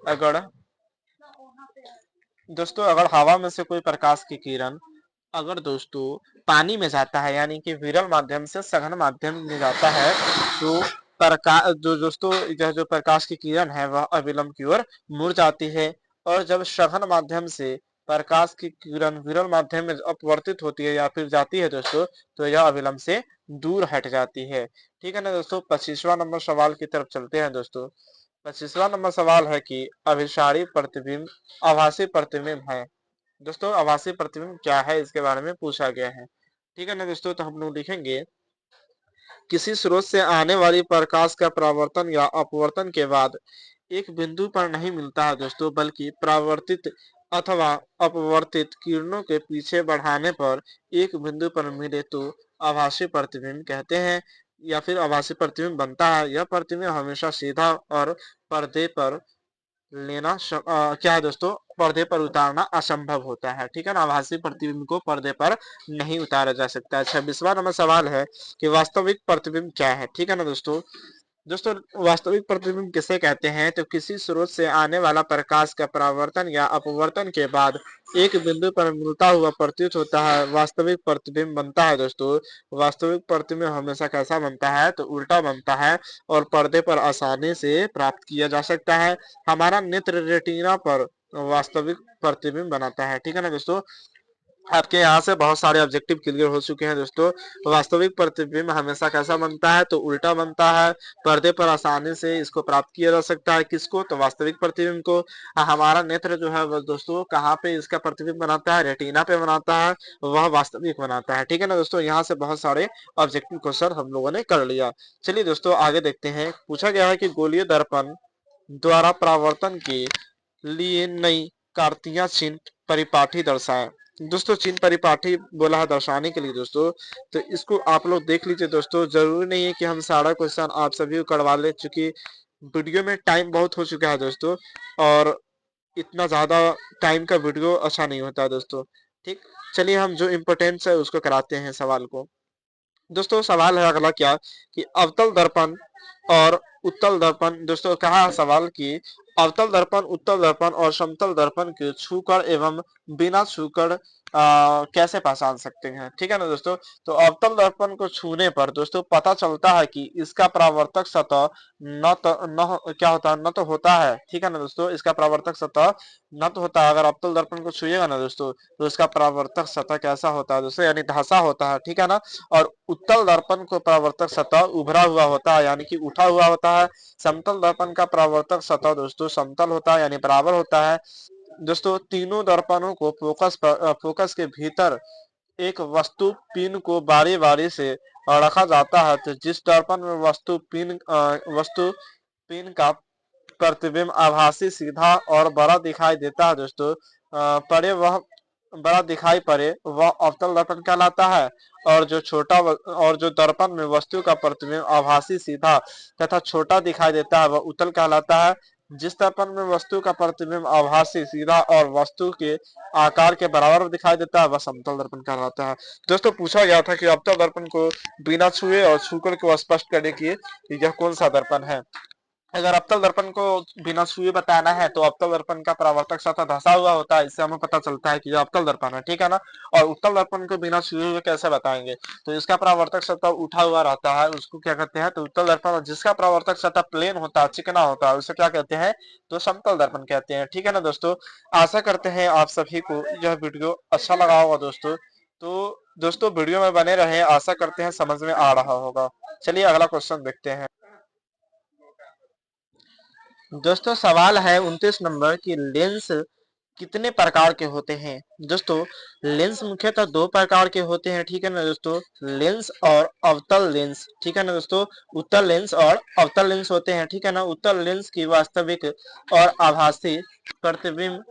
अगर दोस्तों अगर हवा में से कोई प्रकाश की किरण अगर दोस्तों पानी में जाता है, यानी कि विरल माध्यम से सघन माध्यम में जाता है, तो प्रकाश जो दोस्तों यह जो प्रकाश की किरण है वह अविलंब की ओर मुड़ जाती है। और जब सघन माध्यम से प्रकाश की किरण विरल माध्यम में अपवर्तित होती है या फिर जाती है दोस्तों, तो यह अविलंब से दूर हट जाती है। ठीक है ना दोस्तों। 25वां नंबर सवाल की तरफ चलते हैं दोस्तों। 25वां नंबर सवाल है कि अभिसारी प्रतिबिंब आभासी प्रतिबिंब है। दोस्तों आभासी प्रतिबिंब क्या है, इसके बारे में पूछा गया है। ठीक है ना दोस्तों। तो हम लोग लिखेंगे किसी स्रोत से आने वाली प्रकाश का परावर्तन या अपवर्तन के बाद एक बिंदु पर नहीं मिलता है दोस्तों, बल्कि परावर्तित अथवा अपवर्तित किरणों के पीछे बढ़ाने पर एक बिंदु पर मिले तो आभासी प्रतिबिंब कहते हैं, या फिर आभासी प्रतिबिंब बनता है। यह प्रतिबिंब हमेशा सीधा और पर्दे पर क्या है दोस्तों, पर्दे पर उतारना असंभव होता है। ठीक है ना। आभासी प्रतिबिंब को पर्दे पर नहीं उतारा जा सकता है। 26वां नंबर सवाल है कि वास्तविक प्रतिबिंब क्या है। ठीक है ना दोस्तों। दोस्तों वास्तविक प्रतिबिंब किसे कहते हैं, तो किसी स्रोत से आने वाला प्रकाश का परावर्तन या अपवर्तन के बाद एक बिंदु पर मिलता हुआ प्रतीत होता है, वास्तविक प्रतिबिंब बनता है दोस्तों। वास्तविक प्रतिबिंब हमेशा कैसा बनता है, तो उल्टा बनता है और पर्दे पर आसानी से प्राप्त किया जा सकता है। हमारा नेत्र रेटिना पर वास्तविक प्रतिबिंब बनाता है। ठीक है ना दोस्तों। आपके यहाँ से बहुत सारे ऑब्जेक्टिव क्लियर हो चुके हैं दोस्तों। वास्तविक प्रतिबिंब हमेशा कैसा बनता है, तो उल्टा बनता है। पर्दे पर आसानी से इसको प्राप्त किया जा सकता है। किसको, तो वास्तविक प्रतिबिंब को। हमारा नेत्र जो है वह दोस्तों कहाँ पे इसका प्रतिबिंब बनाता है, रेटिना पे बनाता है, वह वास्तविक बनाता है। ठीक है ना दोस्तों। यहाँ से बहुत सारे ऑब्जेक्टिव क्वेश्चन हम लोगों ने कर लिया। चलिए दोस्तों आगे देखते हैं। पूछा गया है कि गोलीय दर्पण द्वारा परावर्तन के लिए नई कार्तीय चिन्ह परिपाठी दर्शाए। दोस्तों चिन्ह परिपाठी बोला है दर्शाने के लिए दोस्तों, तो इसको आप लोग देख लीजिए दोस्तों। जरूरी नहीं है कि हम सारा क्वेश्चन आप सभी को करवा ले, चूंकि वीडियो में टाइम बहुत हो चुका है दोस्तों, और इतना ज्यादा टाइम का वीडियो अच्छा नहीं होता है दोस्तों। ठीक, चलिए हम जो इम्पोर्टेंस है उसको कराते हैं सवाल को। दोस्तों सवाल है अगला क्या, कि अवतल दर्पण और उत्तल दर्पण। दोस्तों कहा है सवाल कि अवतल दर्पण, उत्तल दर्पण और समतल दर्पण के छूकर एवं बिना छूकर कैसे पहचान सकते हैं। ठीक है ना दोस्तों। तो अवतल दर्पण को छूने पर दोस्तों पता चलता है कि इसका परावर्तक सतह क्या होता है, न तो होता है। ठीक है ना दोस्तों, इसका परावर्तक सतह न तो होता है। अगर अवतल दर्पण को छुएगा ना दोस्तों तो इसका परावर्तक सतह कैसा होता है दोस्तों, यानी धंसा होता है। ठीक है ना। और उत्तल दर्पण को परावर्तक सतह उभरा हुआ होता है, यानी कि उठा हुआ होता है। समतल दर्पण का परावर्तक सतह दोस्तों समतल होता है, यानी बराबर होता है। दोस्तों तीनों दर्पणों को फोकस के भीतर एक वस्तु पिन को बारी बारी से रखा जाता है। तो जिस दर्पण में वस्तु पिन का प्रतिबिंब आभासी, सीधा और बड़ा दिखाई देता है दोस्तों, पड़े वह बड़ा दिखाई पड़े वह अवतल दर्पण कहलाता है। और जो दर्पण में वस्तु का प्रतिबिंब आभासी, सीधा तथा छोटा दिखाई देता है वह उत्तल कहलाता है। जिस दर्पण में वस्तु का प्रतिबिंब आभासी, सीधा और वस्तु के आकार के बराबर दिखाई देता है वह समतल दर्पण कहलाता है। दोस्तों पूछा गया था कि अवतल दर्पण को बिना छुए और छूकर को स्पष्ट करने की यह कौन सा दर्पण है। अगर अवतल दर्पण को बिना छुए बताना है तो अवतल दर्पण का परावर्तक सतह धंसा हुआ होता है, इससे हमें पता चलता है कि यह अवतल दर्पण है। ठीक है ना। और उत्तल दर्पण को बिना छुए हुए कैसे बताएंगे, तो इसका परावर्तक सतह उठा हुआ रहता है, उसको क्या कहते हैं, तो उत्तल दर्पण। जिसका परावर्तक सतह प्लेन होता है, चिकना होता है, उसे क्या कहते हैं, तो समतल दर्पण कहते हैं। ठीक है ना दोस्तों। आशा करते हैं आप सभी को यह वीडियो अच्छा लगा होगा दोस्तों। तो दोस्तों वीडियो में बने रहे, आशा करते हैं समझ में आ रहा होगा। चलिए अगला क्वेश्चन देखते हैं। दोस्तों सवाल है 29 नंबर की लेंस कितने प्रकार के होते हैं। दोस्तों लेंस मुख्यतः दो प्रकार के होते हैं। ठीक है ना दोस्तों, लेंस और अवतल लेंस। ठीक है ना दोस्तों, उत्तल लेंस और अवतल लेंस होते हैं। ठीक है ना। उत्तल लेंस की वास्तविक और आभासी प्रतिबिंब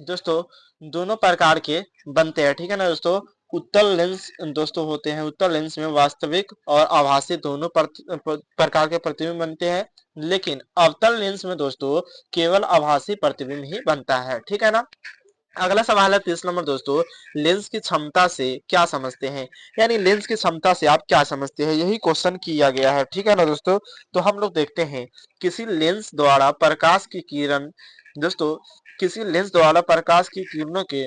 दोस्तों दोनों प्रकार के बनते हैं। ठीक है ना दोस्तों, उत्तल लेंस दोस्तों होते हैं, उत्तल लेंस में वास्तविक और आभासी दोनों प्रकार के प्रतिबिंब बनते हैं। लेकिन अवतल लेंस में दोस्तों केवल आभासी प्रतिबिंब ही बनता है। ठीक है ना। अगला सवाल है 30 नंबर दोस्तों, लेंस की क्षमता से क्या समझते हैं। यानी लेंस की क्षमता से आप क्या समझते हैं, यही क्वेश्चन किया गया है। ठीक है ना दोस्तों। तो हम लोग देखते हैं किसी लेंस द्वारा प्रकाश की किरण दोस्तों, किसी लेंस द्वारा प्रकाश की किरणों के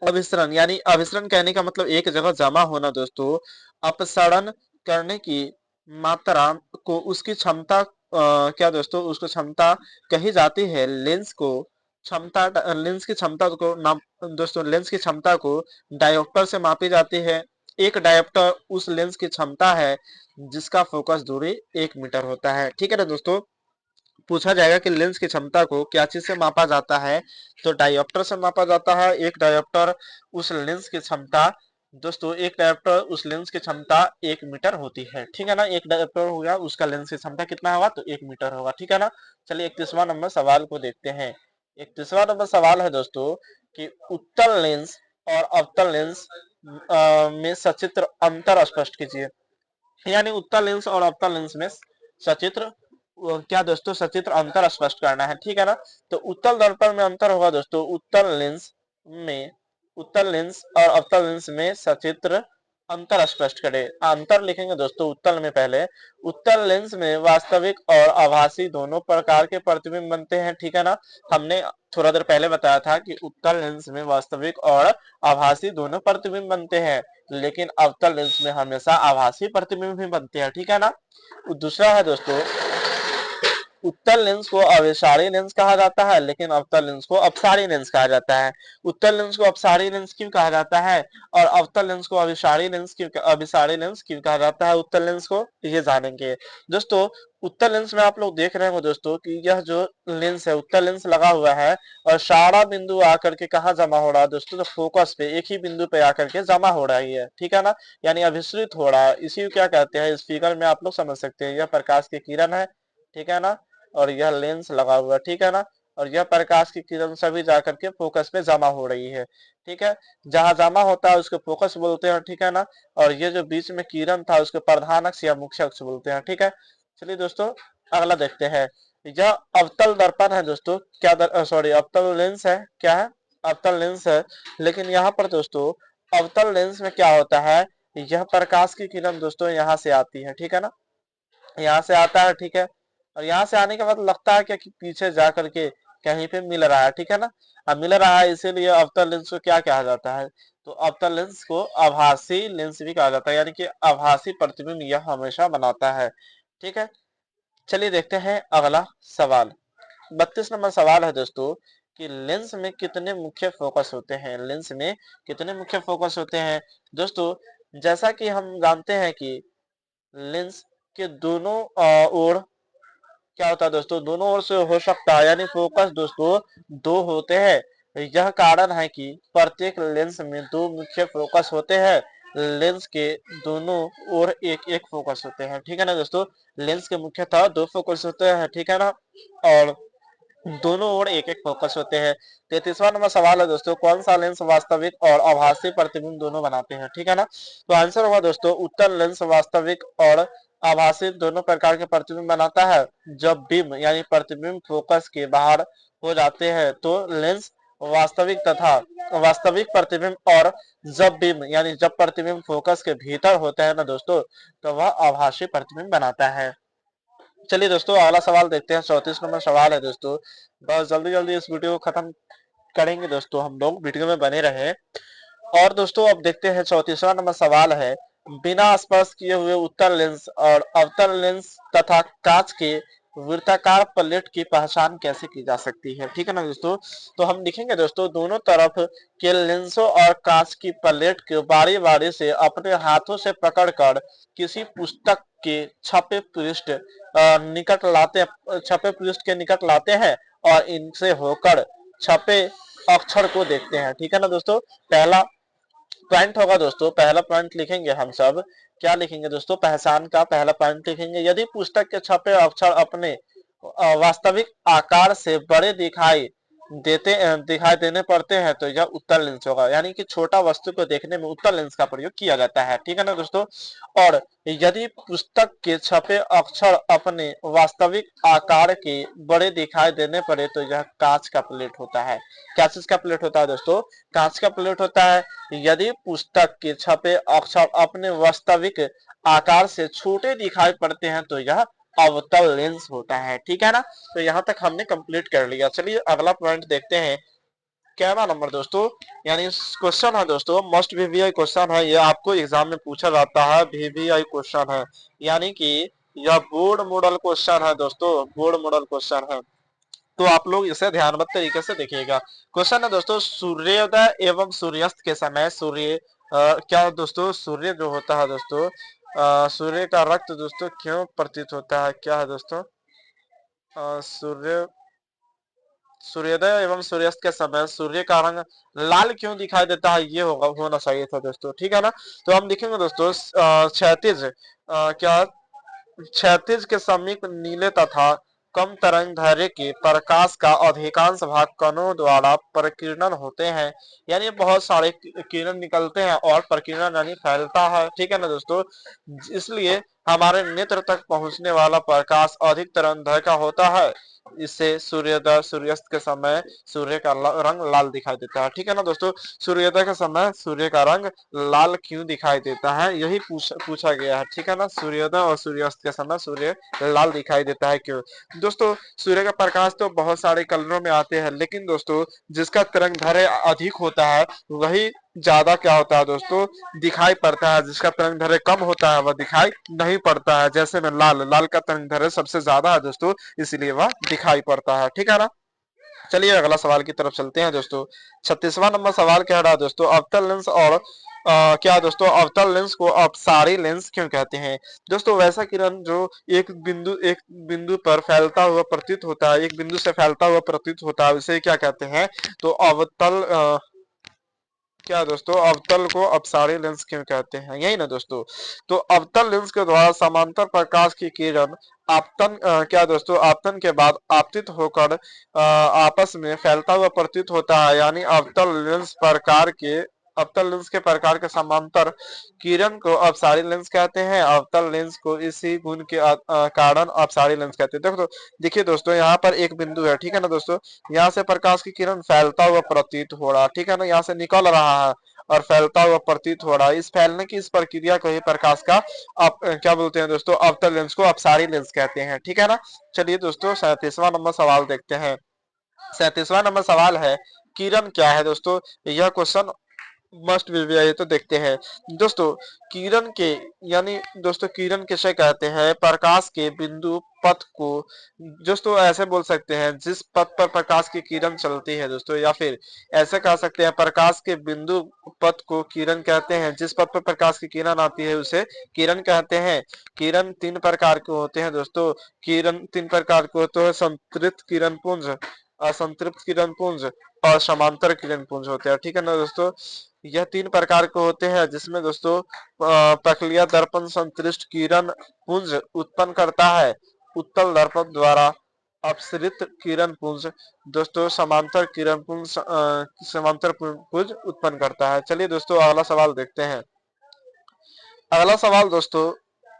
अभिसरण, यानी अभिसरण कहने का मतलब एक जगह जमा होना दोस्तों, अपसरण करने की मात्रा को उसकी क्षमता क्या दोस्तों, उसको क्षमता कही जाती है। लेंस की क्षमता को नाम दोस्तों, लेंस की क्षमता को डायोप्टर से मापी जाती है। एक डायोप्टर उस लेंस की क्षमता है जिसका फोकस दूरी 1 मीटर होता है। ठीक है ना दोस्तों। पूछा जाएगा कि लेंस की क्षमता को क्या चीज से मापा जाता है, तो डायोप्टर से मापा जाता है। एक डायोप्टर उस लेंस की क्षमता दोस्तों, एक डायोप्टर उस लेंस की क्षमता 1 मीटर होती है। ठीक है ना। एक डायोप्टर हो गया, उसका लेंस की क्षमता कितना होगा, तो 1 मीटर होगा। ठीक है ना। चलिए 31वां नंबर सवाल को देखते हैं। 31वां नंबर सवाल है दोस्तों कि उत्तल लेंस और अवतल लेंस में सचित्र अंतर स्पष्ट कीजिए। यानी उत्तल लेंस और अवतल लेंस में सचित्र क्या दोस्तों, सचित्र अंतर स्पष्ट करना है। ठीक है ना। तो उत्तल दर्पण में अंतर होगा दोस्तों, में उत्तल लेंस और अवतल लेंस में सचित्र अंतर स्पष्ट करें। अंतर लिखेंगे दोस्तों उत्तल में पहले। उत्तल लेंस में वास्तविक और आभासी दोनों प्रकार के प्रतिबिंब बनते हैं। ठीक है ना। हमने थोड़ा देर पहले बताया था कि उत्तल लेंस में वास्तविक और आभासी दोनों प्रतिबिंब बनते हैं, लेकिन अवतल लेंस में हमेशा आभासी प्रतिबिंब ही बनते हैं। ठीक है ना। दूसरा है दोस्तों, उत्तल लेंस को अभिसारी लेंस कहा जाता है, लेकिन अवतल लेंस को अपसारी लेंस कहा जाता है। उत्तल लेंस को अपसारी लेंस क्यों कहा जाता है और अवतल लेंस को अभिसारी लेंस क्यों कहा जाता है, उत्तल लेंस को, ये जानेंगे दोस्तों। उत्तल लेंस में आप लोग देख रहे हो दोस्तों कि यह जो लेंस है, उत्तल लेंस लगा हुआ है और सारा बिंदु आकर के कहा जमा हो रहा है दोस्तों, तो फोकस पे, एक ही बिंदु पे आकर के जमा हो रहा है। ठीक है ना। यानी अभिसरित हो रहा है, इसी को क्या कहते हैं, इस फिगर में आप लोग समझ सकते हैं। यह प्रकाश की किरण है। ठीक है ना। और यह लेंस लगा हुआ है। ठीक है ना। और यह प्रकाश की किरण सभी जाकर के फोकस पे जमा हो रही है। ठीक है। जहां जमा होता है उसको फोकस बोलते हैं। ठीक है ना। और ये जो बीच में किरण था उसको प्रधान अक्ष या मुख्य अक्ष बोलते हैं। ठीक है। चलिए दोस्तों अगला देखते हैं। यह अवतल दर्पण है दोस्तों, क्या सॉरी अवतल लेंस है, क्या है, अवतल लेंस है। लेकिन यहाँ पर दोस्तों अवतल लेंस में क्या होता है, यह प्रकाश की किरण दोस्तों यहाँ से आती है। ठीक है ना। यहाँ से आता है, ठीक है, और यहाँ से आने के बाद लगता है क्या कि पीछे जा करके कहीं पे मिल रहा है, ठीक है ना। अब मिल रहा है इसीलिए अवतल लेंस को क्या कहा जाता है, तो अवतल लेंस को आभासी लेंस भी कहा जाता है, यानी कि आभासी प्रतिबिंब यह हमेशा बनाता है, ठीक है। चलिए देखते हैं अगला सवाल। 32 नंबर सवाल है दोस्तों कि लेंस में कितने मुख्य फोकस होते हैं, लेंस में कितने मुख्य फोकस होते हैं। दोस्तों जैसा कि हम जानते हैं कि लेंस के दोनों ओर क्या होता है दोस्तों, दोनों ओर से हो सकता है, यानी फोकस दोस्तों दो होते हैं। यह कारण है कि प्रत्येक लेंस में दो मुख्य फोकस होते हैं। लेंस के दोनों ओर एक एक फोकस होते हैं, ठीक है ना दोस्तों। लेंस के मुख्यतः दो फोकस होते हैं, ठीक है ना, और दोनों ओर एक एक फोकस होते हैं। 33वां नंबर सवाल है दोस्तों, कौन सा लेंस वास्तविक और आभासी प्रतिबिंब दोनों बनाते हैं, ठीक है ना। तो आंसर होगा दोस्तों उत्तल लेंस वास्तविक और आभासी दोनों प्रकार के प्रतिबिंब बनाता है। जब बीम यानी प्रतिबिंब फोकस के बाहर हो जाते हैं तो लेंस वास्तविक तथा वास्तविक प्रतिबिंब, और जब बीम यानी जब प्रतिबिंब फोकस के भीतर होता है ना दोस्तों, तो वह आभासी प्रतिबिंब बनाता है। चलिए दोस्तों अगला सवाल देखते हैं। 34 नंबर सवाल है दोस्तों, बस जल्दी जल्दी इस वीडियो को खत्म करेंगे दोस्तों, हम लोग वीडियो में बने रहे। और दोस्तों अब देखते हैं 34वां नंबर सवाल है, बिना स्पर्श किए हुए उत्तल लेंस और अवतल लेंस तथा कांच के वृत्ताकार प्लेट की पहचान कैसे की जा सकती है, ठीक है ना दोस्तों। तो हम लिखेंगे दोस्तों, दोनों तरफ के लेंसों और कांच की प्लेट को बारी बारी से अपने हाथों से पकड़कर किसी पुस्तक के छपे पृष्ठ निकट लाते छपे पृष्ठ के निकट लाते हैं और इनसे होकर छपे अक्षर को देखते हैं, ठीक है ना दोस्तों। पहला पॉइंट होगा दोस्तों, पहला पॉइंट लिखेंगे हम सब, क्या लिखेंगे दोस्तों, पहचान का पहला पॉइंट लिखेंगे, यदि पुस्तक के छपे अक्षर अपने वास्तविक आकार से बड़े दिखाई देने पड़ते हैं तो यह उत्तल लेंस होगा, यानी कि छोटा वस्तु को देखने में उत्तल लेंस का प्रयोग किया जाता है, ठीक है ना दोस्तों। और यदि पुस्तक के छपे अक्षर अपने वास्तविक आकार के बड़े दिखाई देने पड़े तो यह कांच का प्लेट होता है। क्या चीज का प्लेट होता है दोस्तों, कांच का प्लेट होता है। यदि पुस्तक के छपे अक्षर अपने वास्तविक आकार से छोटे दिखाई पड़ते हैं तो यह अवतल लेंस होता है, ठीक है ना। तो यहाँ तक हमने कंप्लीट कर लिया। चलिए अगला पॉइंट देखते हैं। कैमरा नंबर दोस्तों, यानी क्वेश्चन है दोस्तों, मस्ट वीवीआई क्वेश्चन है, ये आपको एग्जाम में पूछा जाता है, वीवीआई क्वेश्चन है, यानी कि यह बोर्ड मॉडल क्वेश्चन है दोस्तों, बोर्ड मॉडल क्वेश्चन है। तो आप लोग इसे ध्यानबद्ध तरीके से देखिएगा। क्वेश्चन है दोस्तों, सूर्योदय एवं सूर्यास्त के समय क्या दोस्तों, सूर्य जो होता है दोस्तों, सूर्य का रक्त दोस्तों क्यों प्रतीत होता है, क्या है दोस्तों, सूर्य सूर्योदय एवं सूर्यास्त के समय सूर्य का रंग लाल क्यों दिखाई देता है, ये होना चाहिए था दोस्तों, ठीक है ना। तो हम देखेंगे दोस्तों क्षैतिज क्या क्षैतिज के समीप नीले तथा कम तरंग दैर्घ्य के प्रकाश का अधिकांश भाग कणों द्वारा प्रकीर्णन होते हैं, यानी बहुत सारे किरण निकलते हैं और प्रकीर्णन यानी फैलता है, ठीक है ना दोस्तों। इसलिए हमारे नेत्र तक पहुंचने वाला प्रकाश अधिक तरंग दैर्घ्य का होता है। इससे सूर्योदय सूर्यास्त के समय सूर्य का रंग लाल दिखाई देता है, ठीक है ना दोस्तों। सूर्योदय के समय सूर्य का रंग लाल क्यों दिखाई देता है, यही पूछा गया है, ठीक है ना। सूर्योदय और सूर्यास्त के समय सूर्य लाल दिखाई देता है क्यों। दोस्तों सूर्य का प्रकाश तो बहुत सारे कलरों में आते हैं, लेकिन दोस्तों जिसका तरंग दैर्घ्य अधिक होता है वही ज्यादा क्या होता है दोस्तों, दिखाई पड़ता है। जिसका तरंग दैर्घ्य कम होता है वह दिखाई नहीं पड़ता है। जैसे में लाल का तरंग दैर्घ्य सबसे ज्यादा है दोस्तों, इसलिए वह दिखाई पड़ता है, ठीक है ना। चलिए अगला सवाल की तरफ चलते हैं दोस्तों। 36वां नंबर सवाल कह रहा है दोस्तों, अवतल लेंस और क्या दोस्तों, अवतल लेंस को अपसारी लेंस क्यों कहते हैं। दोस्तों वैसा किरण जो एक बिंदु पर फैलता हुआ प्रतीत होता है, एक बिंदु से फैलता हुआ प्रतीत होता है, उसे क्या कहते हैं, तो अवतल क्या दोस्तों, अवतल को अपसारी लेंस क्यों कहते हैं, यही ना दोस्तों। तो अवतल लेंस के द्वारा समांतर प्रकाश की किरण आपतन क्या दोस्तों, आपतन के बाद आपतित होकर आपस में फैलता हुआ प्रतीत होता है, यानी अवतल लेंस के प्रकार के समांतर किरण को अपसारी लेंस कहते हैं। अवतल लेंस को इसी गुण के कारण अपसारी लेंस कहते हैं। देखिए दोस्तों यहाँ पर एक बिंदु है, ठीक है ना दोस्तों, यहाँ से प्रकाश की किरण फैलता हुआ प्रतीत हो रहा है, ठीक है ना, यहाँ से निकल रहा है और फैलता हुआ प्रतीत हो रहा है। इस फैलने की इस प्रक्रिया को ही प्रकाश का आप क्या बोलते हैं दोस्तों, अवतल लेंस को अपसारी लेंस कहते हैं। ठीक है ना। चलिए दोस्तों 37वां नंबर सवाल देखते हैं। 37वां नंबर सवाल है, किरण क्या है दोस्तों। यह क्वेश्चन मस्ट भी है, तो देखते हैं दोस्तों। किरण के यानी दोस्तों किरण किसे कहते हैं, प्रकाश के बिंदु पथ को दोस्तों ऐसे बोल सकते हैं जिस पथ पर प्रकाश की किरण चलती है दोस्तों, या फिर ऐसे कह सकते हैं प्रकाश के बिंदु पथ को किरण कहते हैं। जिस पथ पर प्रकाश की किरण आती है उसे किरण कहते हैं। किरण तीन प्रकार के होते हैं दोस्तों। किरण तीन प्रकार के होते हैं, संतृप्त किरण पुंज, असंतृप्त किरण पुंज और समांतर किरण पुंज होते हैं। ठीक है ना दोस्तों। यह तीन प्रकार के होते हैं, जिसमें दोस्तों प्रक्रिया दर्पण संतृष्ट किरण पुंज उत्पन्न करता है। उत्तल दर्पण द्वारा अपसरित किरण पुंज दोस्तों समांतर किरण पुंज समांतर पुंज उत्पन्न करता है। चलिए दोस्तों अगला सवाल देखते हैं। अगला सवाल दोस्तों,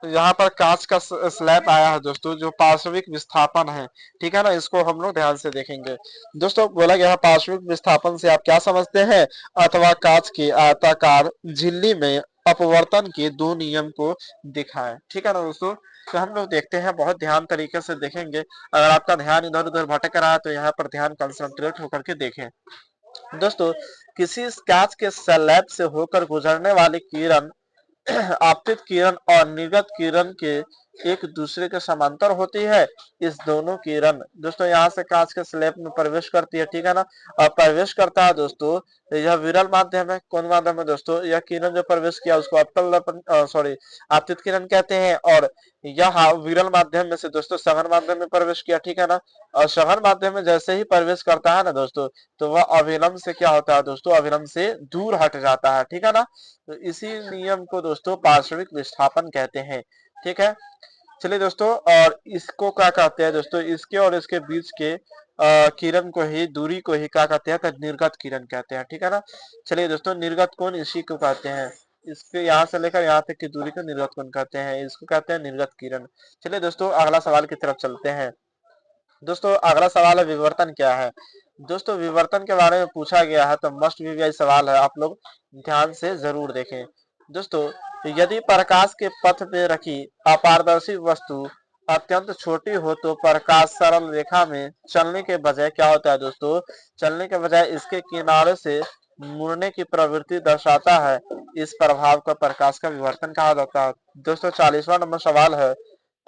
यहाँ पर कांच का स्लैब आया है दोस्तों, जो पार्श्विक विस्थापन है। ठीक है ना। इसको हम लोग ध्यान से देखेंगे दोस्तों। बोला गया पार्श्विक विस्थापन से आप क्या समझते हैं, अथवा कांच के आयताकार झिल्ली में अपवर्तन के दो नियम को दिखाएं। ठीक है ना दोस्तों। तो हम लोग देखते हैं, बहुत ध्यान तरीके से देखेंगे। अगर आपका ध्यान इधर उधर भटक रहा है तो यहाँ पर ध्यान कंसंट्रेट होकर के देखें दोस्तों। किसी कांच के स्लैब से होकर गुजरने वाली किरण आपतित किरण और निर्गत किरण के एक दूसरे के समांतर होती है। इस दोनों किरण दोस्तों यहाँ से कांच के स्लैब में प्रवेश करती है। ठीक है ना। और प्रवेश करता है दोस्तों, यह विरल माध्यम है। कौन माध्यम है दोस्तों, यह किरण जो प्रवेश किया उसको अवतल दर्पण सॉरी आपतित किरण कहते हैं। और यह विरल माध्यम में से दोस्तों सघन माध्यम में प्रवेश किया। ठीक है ना। और सघन माध्यम में जैसे ही प्रवेश करता है ना दोस्तों, तो वह अविलंब से क्या होता है दोस्तों, अविलंब से दूर हट जाता है। ठीक है ना। तो इसी नियम को दोस्तों पार्श्विक विस्थापन कहते हैं। ठीक है। चलिए दोस्तों, और इसको क्या कहते हैं दोस्तों, इसके और इसके बीच के किरण को ही, दूरी को ही क्या कहते हैं, तो निर्गत किरण कहते हैं। ठीक है ना। चलिए दोस्तों, निर्गत कोण इसी को कहते हैं। इसके यहाँ से लेकर यहाँ तक की दूरी को निर्गत कोण कहते हैं। इसको कहते हैं निर्गत किरण। चलिए दोस्तों अगला सवाल की तरफ चलते हैं। दोस्तों अगला सवाल है, विवर्तन क्या है। दोस्तों विवर्तन के बारे में पूछा गया है, तो मस्ट भी सवाल है, आप लोग ध्यान से जरूर देखें दोस्तों। यदि प्रकाश के पथ पे रखी अपारदर्शी वस्तु अत्यंत छोटी हो तो प्रकाश सरल रेखा में चलने के बजाय क्या होता है दोस्तों, चलने के बजाय इसके किनारे से मुड़ने की प्रवृत्ति दर्शाता है। इस प्रभाव को प्रकाश का विवर्तन कहा जाता है। दोस्तों 40वां नंबर सवाल है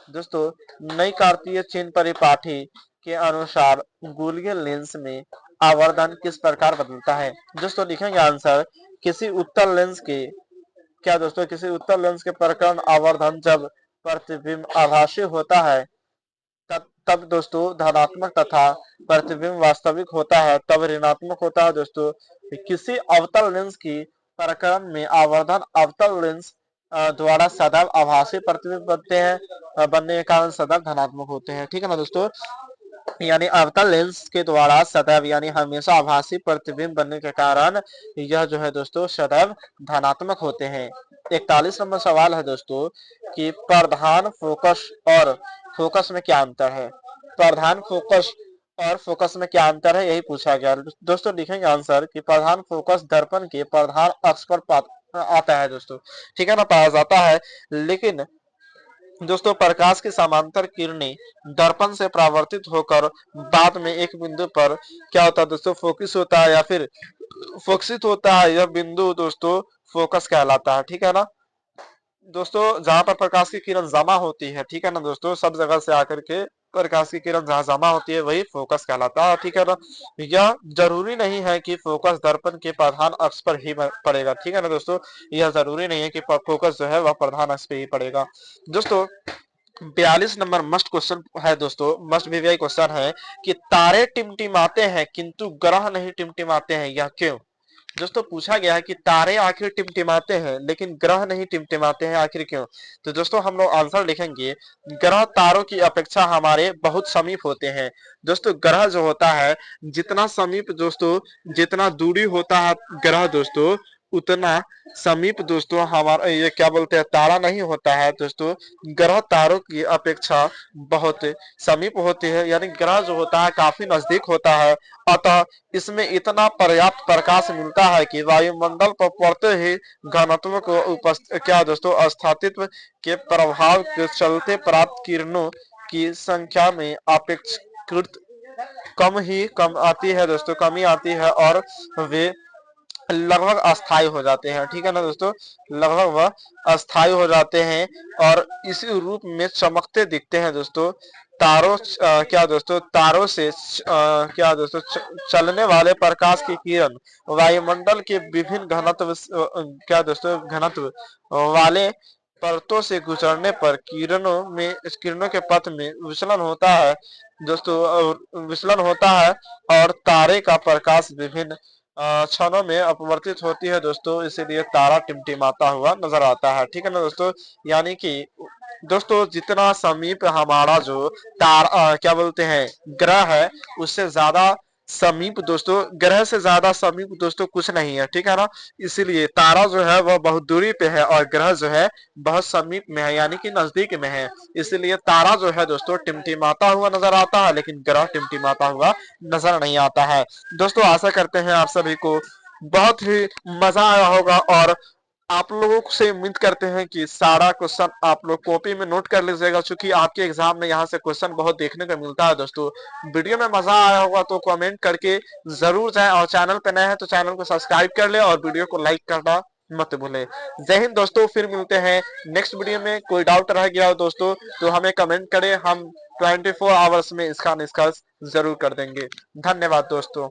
दोस्तों, नई कार्तीय चिन्ह परिपाठी के अनुसार गोलीय लेंस में आवर्धन किस प्रकार बदलता है। दोस्तों लिखेंगे आंसर, किसी उत्तल लेंस के क्या दोस्तों, किसी उत्तल लेंस के प्रकरण आवर्धन जब प्रतिबिंब आभासी होता है तब दोस्तों धनात्मक, तथा प्रतिबिंब वास्तविक होता है तब ऋणात्मक होता है दोस्तों। किसी अवतल लेंस की प्रकरण में आवर्धन अवतल लेंस द्वारा सदैव आभासी प्रतिबिंब बनते हैं, बनने के कारण सदैव धनात्मक होते हैं। ठीक है ना दोस्तों। यानी अवतल लेंस के द्वारा सदैव यानी हमेशा आभासी प्रतिबिंब बनने के कारण यह जो है दोस्तों सदैव धनात्मक होते हैं। 41 नंबर सवाल है दोस्तों कि प्रधान फोकस और फोकस में क्या अंतर है। प्रधान फोकस और फोकस में क्या अंतर है, यही पूछा गया दोस्तों। लिखेंगे आंसर कि प्रधान फोकस दर्पण के प्रधान अक्ष पर आता है दोस्तों। ठीक है ना, पाया जाता है। लेकिन दोस्तों प्रकाश की समांतर किरणें दर्पण से परावर्तित होकर बाद में एक बिंदु पर क्या होता है दोस्तों, फोकस होता है या फिर फोकसित होता है। यह बिंदु दोस्तों फोकस कहलाता है। ठीक है ना दोस्तों। जहां पर प्रकाश की किरण जमा होती है, ठीक है ना दोस्तों, सब जगह से आकर के प्रकाश की किरण जहां जमा होती है वही फोकस कहलाता है। ठीक है ना। यह जरूरी नहीं है कि फोकस दर्पण के प्रधान अक्ष पर ही पड़ेगा। ठीक है ना दोस्तों। यह जरूरी नहीं है कि फोकस जो है वह प्रधान अक्ष पे ही पड़ेगा दोस्तों। 42 नंबर मस्ट क्वेश्चन है दोस्तों, मस्ट भी क्वेश्चन है कि तारे टिमटिमाते हैं किंतु ग्रह नहीं टिमटिमाते हैं, यह क्यों। दोस्तों पूछा गया है कि तारे आखिर टिमटिमाते हैं लेकिन ग्रह नहीं टिमटिमाते हैं, आखिर क्यों। तो दोस्तों हम लोग आंसर लिखेंगे, ग्रह तारों की अपेक्षा हमारे बहुत समीप होते हैं। दोस्तों ग्रह जो होता है जितना समीप दोस्तों, जितना दूरी होता है ग्रह दोस्तों उतना समीप दोस्तों हमारा ये क्या बोलते हैं तारा नहीं होता है दोस्तों। ग्रह तारों की अपेक्षा बहुत समीप होती है, यानी ग्रह जो होता है काफी नजदीक होता है। अतः इसमें इतना पर्याप्त प्रकाश मिलता है कि वायुमंडल पर पड़ते ही घनत्व को क्या दोस्तों अस्तित्व के प्रभाव के चलते प्राप्त किरणों की संख्या में अपेक्षाकृत कम आती है दोस्तों, कमी आती है और वे लगभग अस्थायी हो जाते हैं। ठीक है ना दोस्तों, लगभग वह अस्थायी हो जाते हैं और इसी रूप में चमकते दिखते हैं दोस्तों। तारों क्या दोस्तों तारों से क्या दोस्तों चलने वाले प्रकाश की किरण वायुमंडल के विभिन्न घनत्व क्या दोस्तों घनत्व वाले परतों से गुजरने पर किरणों के पथ में विचलन होता है दोस्तों, विचलन होता है और तारे का प्रकाश विभिन्न क्षणों में अपवर्तित होती है दोस्तों, इसीलिए तारा टिमटिमाता हुआ नजर आता है। ठीक है ना दोस्तों, यानी कि दोस्तों जितना समीप हमारा जो क्या बोलते हैं ग्रह है, उससे ज्यादा समीप दोस्तों ग्रह से ज्यादा समीप दोस्तों कुछ नहीं है। ठीक है ना, इसीलिए तारा जो है वह बहुत दूरी पे है और ग्रह जो है बहुत समीप में है, यानी कि नजदीक में है। इसलिए तारा जो है दोस्तों टिमटिमाता हुआ नजर आता है, लेकिन ग्रह टिमटिमाता हुआ नजर नहीं आता है। दोस्तों आशा करते हैं आप सभी को बहुत ही मजा आया होगा और आप लोगों से उम्मीद करते हैं कि सारा क्वेश्चन आप लोग कॉपी में नोट कर लीजिएगा, क्योंकि आपके एग्जाम में यहाँ से क्वेश्चन बहुत देखने को मिलता है। दोस्तों वीडियो में मजा आया होगा तो कमेंट करके जरूर जाए और चैनल पे नए हैं तो चैनल को सब्सक्राइब कर ले और वीडियो को लाइक करना मत भूले। जय हिंद दोस्तों, फिर मिलते हैं नेक्स्ट वीडियो में। कोई डाउट रह गया हो दोस्तों तो हमें कमेंट करें, हम 24 आवर्स में इसका निष्कर्ष जरूर कर देंगे। धन्यवाद दोस्तों।